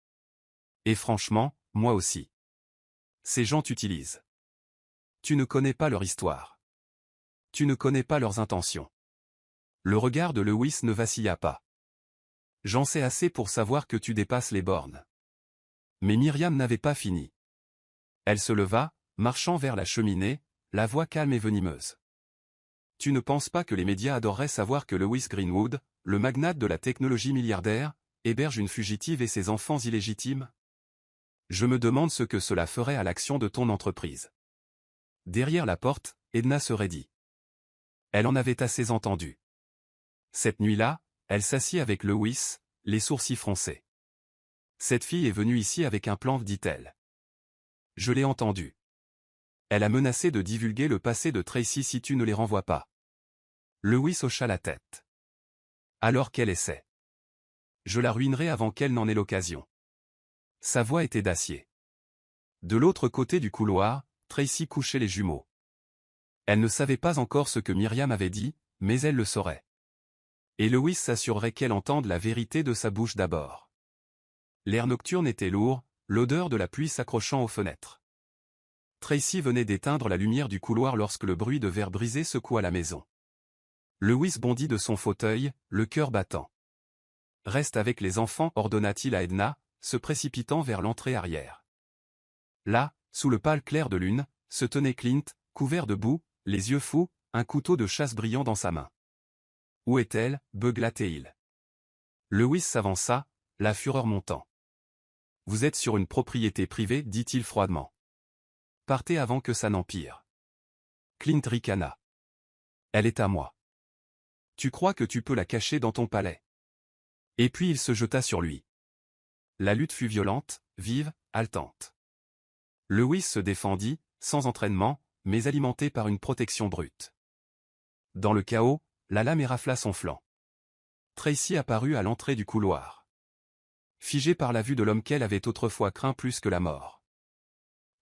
Et franchement, moi aussi. Ces gens t'utilisent. Tu ne connais pas leur histoire. Tu ne connais pas leurs intentions. Le regard de Lewis ne vacilla pas. J'en sais assez pour savoir que tu dépasses les bornes. Mais Myriam n'avait pas fini. Elle se leva, marchant vers la cheminée, la voix calme et venimeuse. Tu ne penses pas que les médias adoreraient savoir que Lewis Greenwood, le magnate de la technologie milliardaire, héberge une fugitive et ses enfants illégitimes? Je me demande ce que cela ferait à l'action de ton entreprise. Derrière la porte, Edna se raidit. Elle en avait assez entendu. Cette nuit-là, elle s'assit avec Lewis, les sourcils froncés. Cette fille est venue ici avec un plan, dit-elle. Je l'ai entendu. Elle a menacé de divulguer le passé de Tracy si tu ne les renvoies pas. Lewis hocha la tête. Alors qu'elle essaie. Je la ruinerai avant qu'elle n'en ait l'occasion. Sa voix était d'acier. De l'autre côté du couloir, Tracy couchait les jumeaux. Elle ne savait pas encore ce que Myriam avait dit, mais elle le saurait. Et Lewis s'assurerait qu'elle entende la vérité de sa bouche d'abord. L'air nocturne était lourd, l'odeur de la pluie s'accrochant aux fenêtres. Tracy venait d'éteindre la lumière du couloir lorsque le bruit de verre brisé secoua la maison. Lewis bondit de son fauteuil, le cœur battant. « Reste avec les enfants » ordonna-t-il à Edna, se précipitant vers l'entrée arrière. Là, sous le pâle clair de lune, se tenait Clint, couvert de boue, les yeux fous, un couteau de chasse brillant dans sa main. « Où est-elle » beugla-t-il. Lewis s'avança, la fureur montant. « Vous êtes sur une propriété privée » dit-il froidement. « Partez avant que ça n'empire. » Clint ricana. « Elle est à moi. Tu crois que tu peux la cacher dans ton palais ?» Et puis il se jeta sur lui. La lutte fut violente, vive, haletante. Lewis se défendit, sans entraînement, mais alimenté par une protection brute. Dans le chaos, la lame érafla son flanc. Tracy apparut à l'entrée du couloir. Figée par la vue de l'homme qu'elle avait autrefois craint plus que la mort.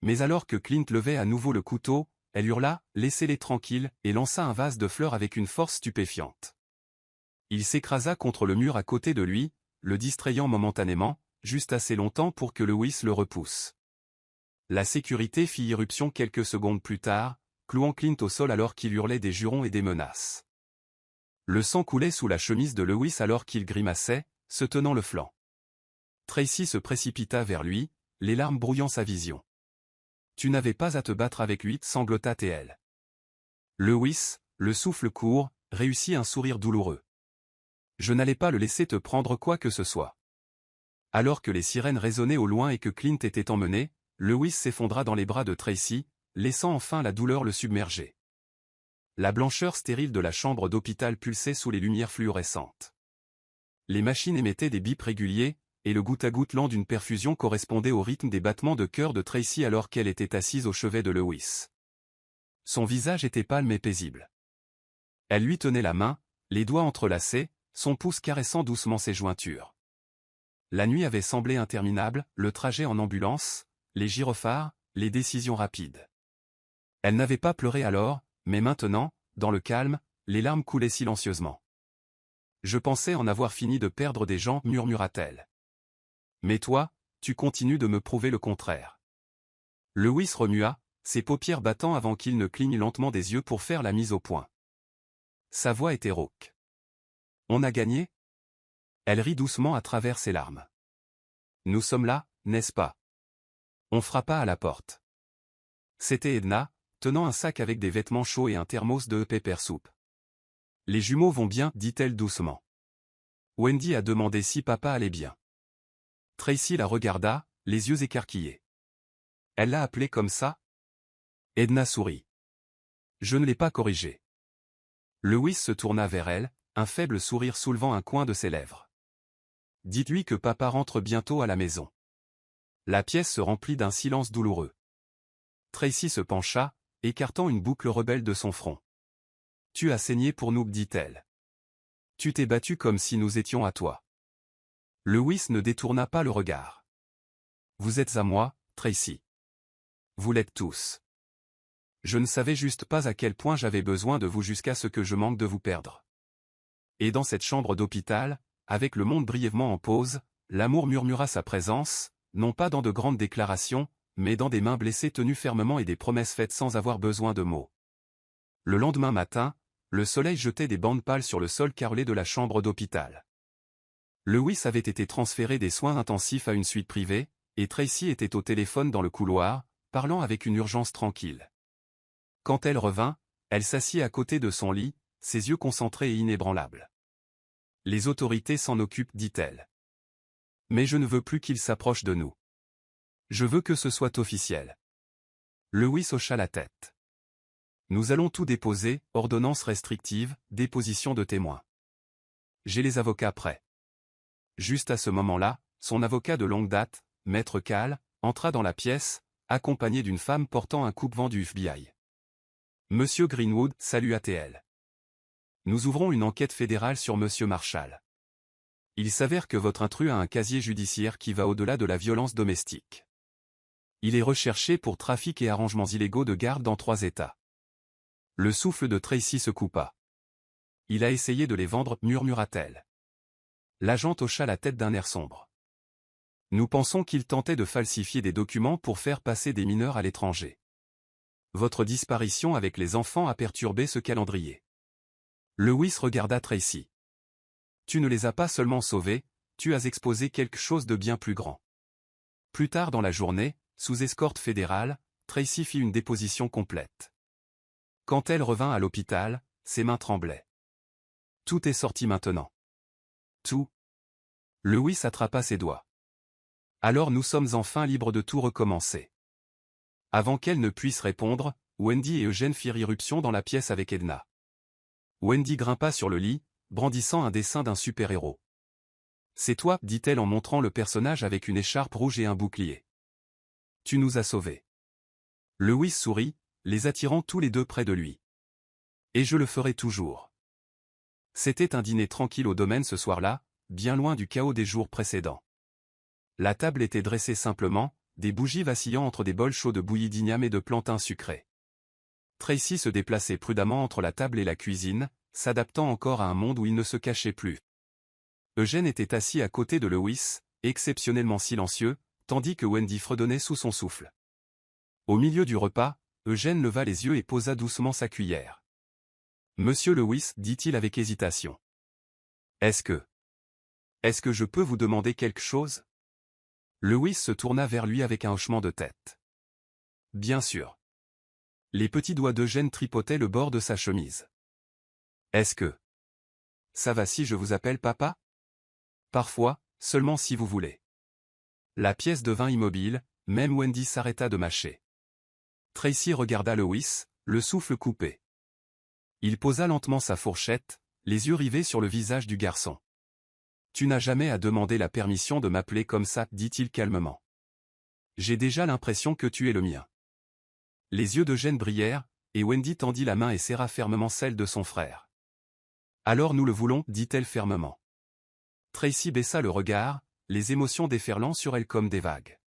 Mais alors que Clint levait à nouveau le couteau, elle hurla « Laissez-les tranquilles » et lança un vase de fleurs avec une force stupéfiante. Il s'écrasa contre le mur à côté de lui, le distrayant momentanément, juste assez longtemps pour que Lewis le repousse. La sécurité fit irruption quelques secondes plus tard, clouant Clint au sol alors qu'il hurlait des jurons et des menaces. Le sang coulait sous la chemise de Lewis alors qu'il grimaçait, se tenant le flanc. Tracy se précipita vers lui, les larmes brouillant sa vision. « Tu n'avais pas à te battre avec lui » sanglota-t-elle. Lewis, le souffle court, réussit un sourire douloureux. « Je n'allais pas le laisser te prendre quoi que ce soit. » Alors que les sirènes résonnaient au loin et que Clint était emmené, Lewis s'effondra dans les bras de Tracy, laissant enfin la douleur le submerger. La blancheur stérile de la chambre d'hôpital pulsait sous les lumières fluorescentes. Les machines émettaient des bips réguliers, et le goutte-à-goutte lent d'une perfusion correspondait au rythme des battements de cœur de Tracy alors qu'elle était assise au chevet de Lewis. Son visage était pâle mais paisible. Elle lui tenait la main, les doigts entrelacés, son pouce caressant doucement ses jointures. La nuit avait semblé interminable, le trajet en ambulance, les gyrophares, les décisions rapides. Elle n'avait pas pleuré alors, mais maintenant, dans le calme, les larmes coulaient silencieusement. « Je pensais en avoir fini de perdre des gens » murmura-t-elle. « Mais toi, tu continues de me prouver le contraire. » Lewis remua, ses paupières battant avant qu'il ne cligne lentement des yeux pour faire la mise au point. Sa voix était rauque. « On a gagné ?» Elle rit doucement à travers ses larmes. « Nous sommes là, n'est-ce pas ?» On frappa à la porte. C'était Edna, tenant un sac avec des vêtements chauds et un thermos de pepper soup. « Les jumeaux vont bien » dit-elle doucement. Wendy a demandé si papa allait bien. Tracy la regarda, les yeux écarquillés. « Elle l'a appelé comme ça ?» Edna sourit. « Je ne l'ai pas corrigé. » Lewis se tourna vers elle, un faible sourire soulevant un coin de ses lèvres. « Dites-lui que papa rentre bientôt à la maison. » La pièce se remplit d'un silence douloureux. Tracy se pencha, écartant une boucle rebelle de son front. « Tu as saigné pour nous » dit-elle. « Tu t'es battu comme si nous étions à toi. » Lewis ne détourna pas le regard. « Vous êtes à moi, Tracy. Vous l'êtes tous. Je ne savais juste pas à quel point j'avais besoin de vous jusqu'à ce que je manque de vous perdre. » Et dans cette chambre d'hôpital, avec le monde brièvement en pause, l'amour murmura sa présence, non pas dans de grandes déclarations, mais dans des mains blessées tenues fermement et des promesses faites sans avoir besoin de mots. Le lendemain matin, le soleil jetait des bandes pâles sur le sol carrelé de la chambre d'hôpital. Lewis avait été transféré des soins intensifs à une suite privée, et Tracy était au téléphone dans le couloir, parlant avec une urgence tranquille. Quand elle revint, elle s'assit à côté de son lit, ses yeux concentrés et inébranlables. « Les autorités s'en occupent, dit-elle. Mais je ne veux plus qu'ils s'approchent de nous. Je veux que ce soit officiel. » Lewis hocha la tête. « Nous allons tout déposer, ordonnance restrictive, déposition de témoins. J'ai les avocats prêts. » Juste à ce moment-là, son avocat de longue date, Maître Kahl, entra dans la pièce, accompagné d'une femme portant un coupe-vent du FBI. « Monsieur Greenwood, salua-t-elle. Nous ouvrons une enquête fédérale sur Monsieur Marshall. Il s'avère que votre intrus a un casier judiciaire qui va au-delà de la violence domestique. Il est recherché pour trafic et arrangements illégaux de garde dans 3 États. » Le souffle de Tracy se coupa. « Il a essayé de les vendre, murmura-t-elle. L'agente hocha la tête d'un air sombre. « Nous pensons qu'il tentait de falsifier des documents pour faire passer des mineurs à l'étranger. Votre disparition avec les enfants a perturbé ce calendrier. » Lewis regarda Tracy. « Tu ne les as pas seulement sauvés, tu as exposé quelque chose de bien plus grand. » Plus tard dans la journée, sous escorte fédérale, Tracy fit une déposition complète. Quand elle revint à l'hôpital, ses mains tremblaient. « Tout est sorti maintenant. » Tout. Lewis attrapa ses doigts. « Alors nous sommes enfin libres de tout recommencer. » Avant qu'elle ne puisse répondre, Wendy et Eugène firent irruption dans la pièce avec Edna. Wendy grimpa sur le lit, brandissant un dessin d'un super-héros. « C'est toi, dit-elle en montrant le personnage avec une écharpe rouge et un bouclier. Tu nous as sauvés. » Lewis sourit, les attirant tous les deux près de lui. « Et je le ferai toujours. » C'était un dîner tranquille au domaine ce soir-là, bien loin du chaos des jours précédents. La table était dressée simplement, des bougies vacillant entre des bols chauds de bouillie d'igname et de plantains sucrés. Tracy se déplaçait prudemment entre la table et la cuisine, s'adaptant encore à un monde où il ne se cachait plus. Eugène était assis à côté de Lewis, exceptionnellement silencieux, tandis que Wendy fredonnait sous son souffle. Au milieu du repas, Eugène leva les yeux et posa doucement sa cuillère. « Monsieur Lewis, dit-il avec hésitation. Est-ce que je peux vous demander quelque chose ?» Lewis se tourna vers lui avec un hochement de tête. « Bien sûr. » Les petits doigts d'Eugène tripotaient le bord de sa chemise. « Est-ce que ça va si je vous appelle papa ? Parfois, seulement si vous voulez. » La pièce devint immobile, même Wendy s'arrêta de mâcher. Tracy regarda Lewis, le souffle coupé. Il posa lentement sa fourchette, les yeux rivés sur le visage du garçon. « Tu n'as jamais à demander la permission de m'appeler comme ça, dit-il calmement. J'ai déjà l'impression que tu es le mien. » Les yeux d'Eugène brillèrent, et Wendy tendit la main et serra fermement celle de son frère. « Alors nous le voulons, dit-elle fermement. Tracy baissa le regard, les émotions déferlant sur elle comme des vagues.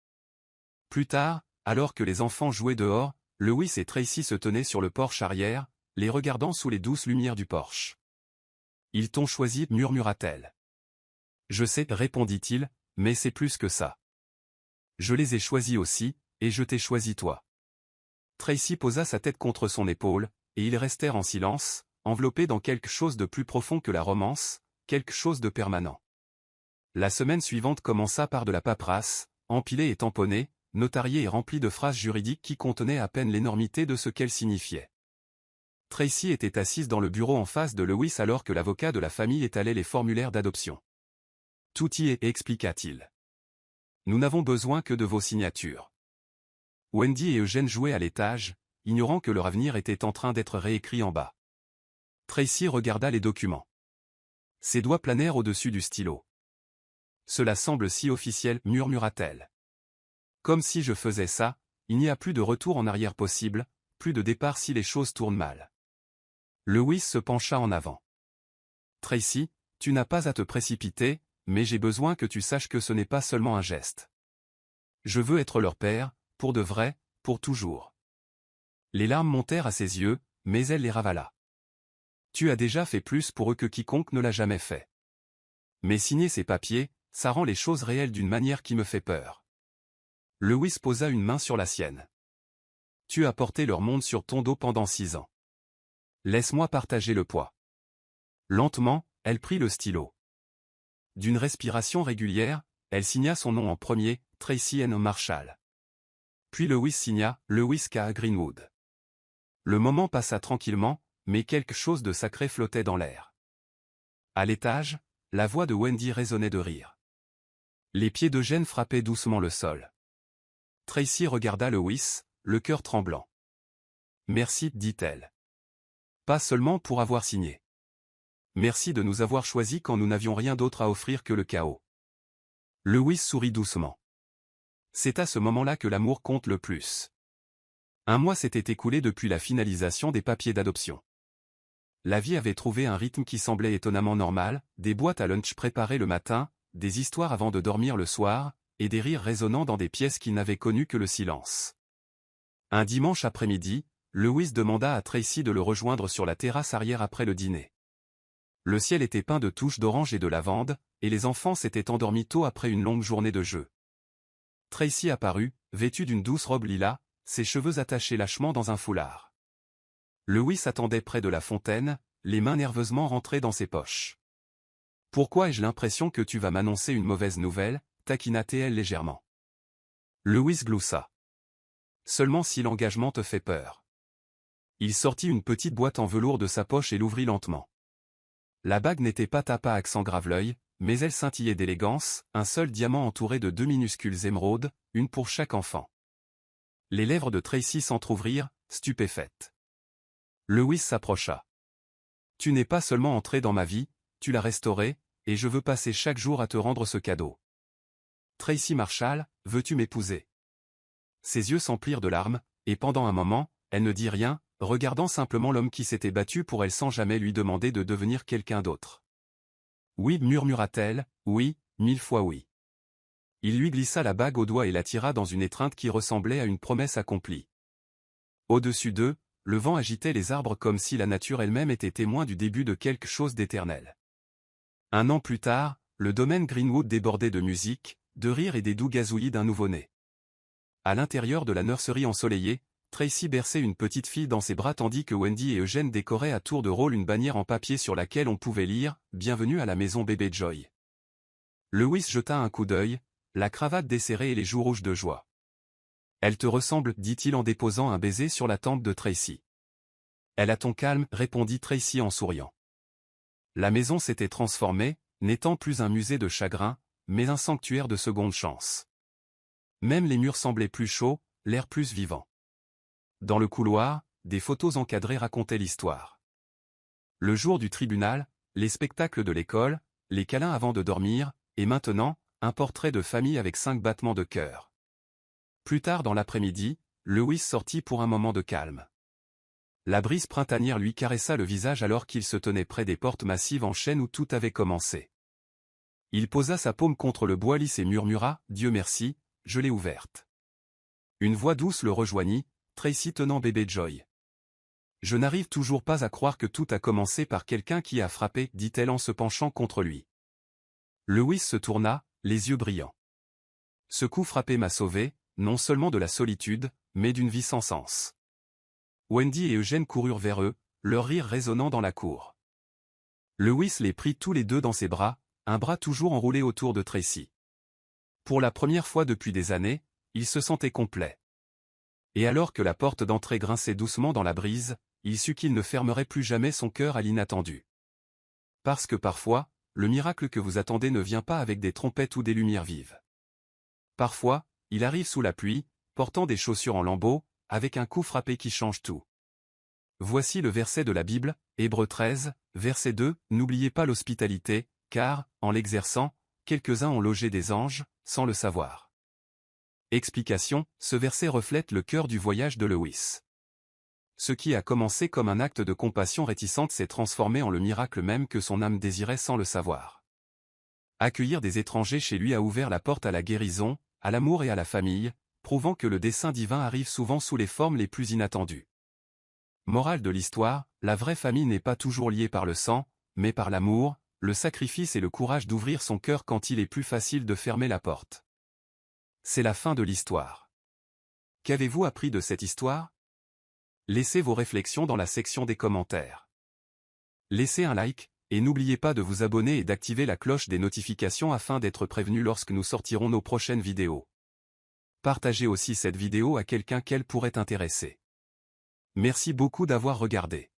Plus tard, alors que les enfants jouaient dehors, Lewis et Tracy se tenaient sur le porche arrière, les regardant sous les douces lumières du porche. « Ils t'ont choisi, murmura-t-elle. »« Je sais, répondit-il, mais c'est plus que ça. Je les ai choisis aussi, et je t'ai choisi toi. » Tracy posa sa tête contre son épaule, et ils restèrent en silence, enveloppés dans quelque chose de plus profond que la romance, quelque chose de permanent. La semaine suivante commença par de la paperasse, empilée et tamponnée, notariée et remplie de phrases juridiques qui contenaient à peine l'énormité de ce qu'elles signifiaient. Tracy était assise dans le bureau en face de Lewis alors que l'avocat de la famille étalait les formulaires d'adoption. « Tout y est, expliqua-t-il. Nous n'avons besoin que de vos signatures. » Wendy et Eugène jouaient à l'étage, ignorant que leur avenir était en train d'être réécrit en bas. Tracy regarda les documents. Ses doigts planèrent au-dessus du stylo. « Cela semble si officiel, murmura-t-elle. Comme si je faisais ça, il n'y a plus de retour en arrière possible, plus de départ si les choses tournent mal. » Lewis se pencha en avant. « Tracy, tu n'as pas à te précipiter, mais j'ai besoin que tu saches que ce n'est pas seulement un geste. Je veux être leur père, pour de vrai, pour toujours. » Les larmes montèrent à ses yeux, mais elle les ravala. « Tu as déjà fait plus pour eux que quiconque ne l'a jamais fait. Mais signer ces papiers, ça rend les choses réelles d'une manière qui me fait peur. » Lewis posa une main sur la sienne. « Tu as porté leur monde sur ton dos pendant 6 ans. Laisse-moi partager le poids. Lentement, elle prit le stylo. D'une respiration régulière, elle signa son nom en premier, Tracy N. Marshall. Puis Lewis signa, Lewis K. Greenwood. Le moment passa tranquillement, mais quelque chose de sacré flottait dans l'air. À l'étage, la voix de Wendy résonnait de rire. Les pieds d'Eugène frappaient doucement le sol. Tracy regarda Lewis, le cœur tremblant. Merci, dit-elle. Pas seulement pour avoir signé. Merci de nous avoir choisis quand nous n'avions rien d'autre à offrir que le chaos. Lewis sourit doucement. C'est à ce moment-là que l'amour compte le plus. Un mois s'était écoulé depuis la finalisation des papiers d'adoption. La vie avait trouvé un rythme qui semblait étonnamment normal, des boîtes à lunch préparées le matin, des histoires avant de dormir le soir, et des rires résonnant dans des pièces qui n'avaient connu que le silence. Un dimanche après-midi, Lewis demanda à Tracy de le rejoindre sur la terrasse arrière après le dîner. Le ciel était peint de touches d'orange et de lavande, et les enfants s'étaient endormis tôt après une longue journée de jeu. Tracy apparut, vêtue d'une douce robe lilas, ses cheveux attachés lâchement dans un foulard. Lewis attendait près de la fontaine, les mains nerveusement rentrées dans ses poches. « Pourquoi ai-je l'impression que tu vas m'annoncer une mauvaise nouvelle ?» taquina-t-elle légèrement. Lewis gloussa. « Seulement si l'engagement te fait peur. » Il sortit une petite boîte en velours de sa poche et l'ouvrit lentement. La bague n'était pas tapa accent grave-l'œil, mais elle scintillait d'élégance, un seul diamant entouré de 2 minuscules émeraudes, une pour chaque enfant. Les lèvres de Tracy s'entr'ouvrirent, stupéfaites. Lewis s'approcha. « Tu n'es pas seulement entré dans ma vie, tu l'as restaurée, et je veux passer chaque jour à te rendre ce cadeau. Tracy Marshall, veux-tu m'épouser ?» Ses yeux s'emplirent de larmes, et pendant un moment, elle ne dit rien, regardant simplement l'homme qui s'était battu pour elle sans jamais lui demander de devenir quelqu'un d'autre. « Oui, murmura-t-elle, oui, 1000 fois oui. » Il lui glissa la bague au doigt et l'attira dans une étreinte qui ressemblait à une promesse accomplie. Au-dessus d'eux, le vent agitait les arbres comme si la nature elle-même était témoin du début de quelque chose d'éternel. Un an plus tard, le domaine Greenwood débordait de musique, de rire et des doux gazouillis d'un nouveau-né. À l'intérieur de la nurserie ensoleillée, Tracy berçait une petite fille dans ses bras tandis que Wendy et Eugène décoraient à tour de rôle une bannière en papier sur laquelle on pouvait lire « Bienvenue à la maison bébé Joy ». Lewis jeta un coup d'œil, la cravate desserrée et les joues rouges de joie. « Elle te ressemble, dit-il en déposant un baiser sur la tempe de Tracy. »« Elle a ton calme, répondit Tracy en souriant. La maison s'était transformée, n'étant plus un musée de chagrin, mais un sanctuaire de seconde chance. Même les murs semblaient plus chauds, l'air plus vivant. Dans le couloir, des photos encadrées racontaient l'histoire. Le jour du tribunal, les spectacles de l'école, les câlins avant de dormir, et maintenant, un portrait de famille avec 5 battements de cœur. Plus tard dans l'après-midi, Lewis sortit pour un moment de calme. La brise printanière lui caressa le visage alors qu'il se tenait près des portes massives en chêne où tout avait commencé. Il posa sa paume contre le bois lisse et murmura « Dieu merci, je l'ai ouverte. » Une voix douce le rejoignit, Tracy tenant bébé Joy. « Je n'arrive toujours pas à croire que tout a commencé par quelqu'un qui a frappé, dit-elle en se penchant contre lui. Lewis se tourna, les yeux brillants. Ce coup frappé m'a sauvé, non seulement de la solitude, mais d'une vie sans sens. Wendy et Eugène coururent vers eux, leur rire résonnant dans la cour. Lewis les prit tous les deux dans ses bras, un bras toujours enroulé autour de Tracy. Pour la première fois depuis des années, il se sentait complet. Et alors que la porte d'entrée grinçait doucement dans la brise, il sut qu'il ne fermerait plus jamais son cœur à l'inattendu. Parce que parfois, le miracle que vous attendez ne vient pas avec des trompettes ou des lumières vives. Parfois, il arrive sous la pluie, portant des chaussures en lambeaux, avec un coup frappé qui change tout. Voici le verset de la Bible, Hébreux 13, verset 2, « N'oubliez pas l'hospitalité, car, en l'exerçant, quelques-uns ont logé des anges, sans le savoir. » Explication, ce verset reflète le cœur du voyage de Lewis. Ce qui a commencé comme un acte de compassion réticente s'est transformé en le miracle même que son âme désirait sans le savoir. Accueillir des étrangers chez lui a ouvert la porte à la guérison, à l'amour et à la famille, prouvant que le dessein divin arrive souvent sous les formes les plus inattendues. Morale de l'histoire, la vraie famille n'est pas toujours liée par le sang, mais par l'amour, le sacrifice et le courage d'ouvrir son cœur quand il est plus facile de fermer la porte. C'est la fin de l'histoire. Qu'avez-vous appris de cette histoire? Laissez vos réflexions dans la section des commentaires. Laissez un like, et n'oubliez pas de vous abonner et d'activer la cloche des notifications afin d'être prévenu lorsque nous sortirons nos prochaines vidéos. Partagez aussi cette vidéo à quelqu'un qu'elle pourrait intéresser. Merci beaucoup d'avoir regardé.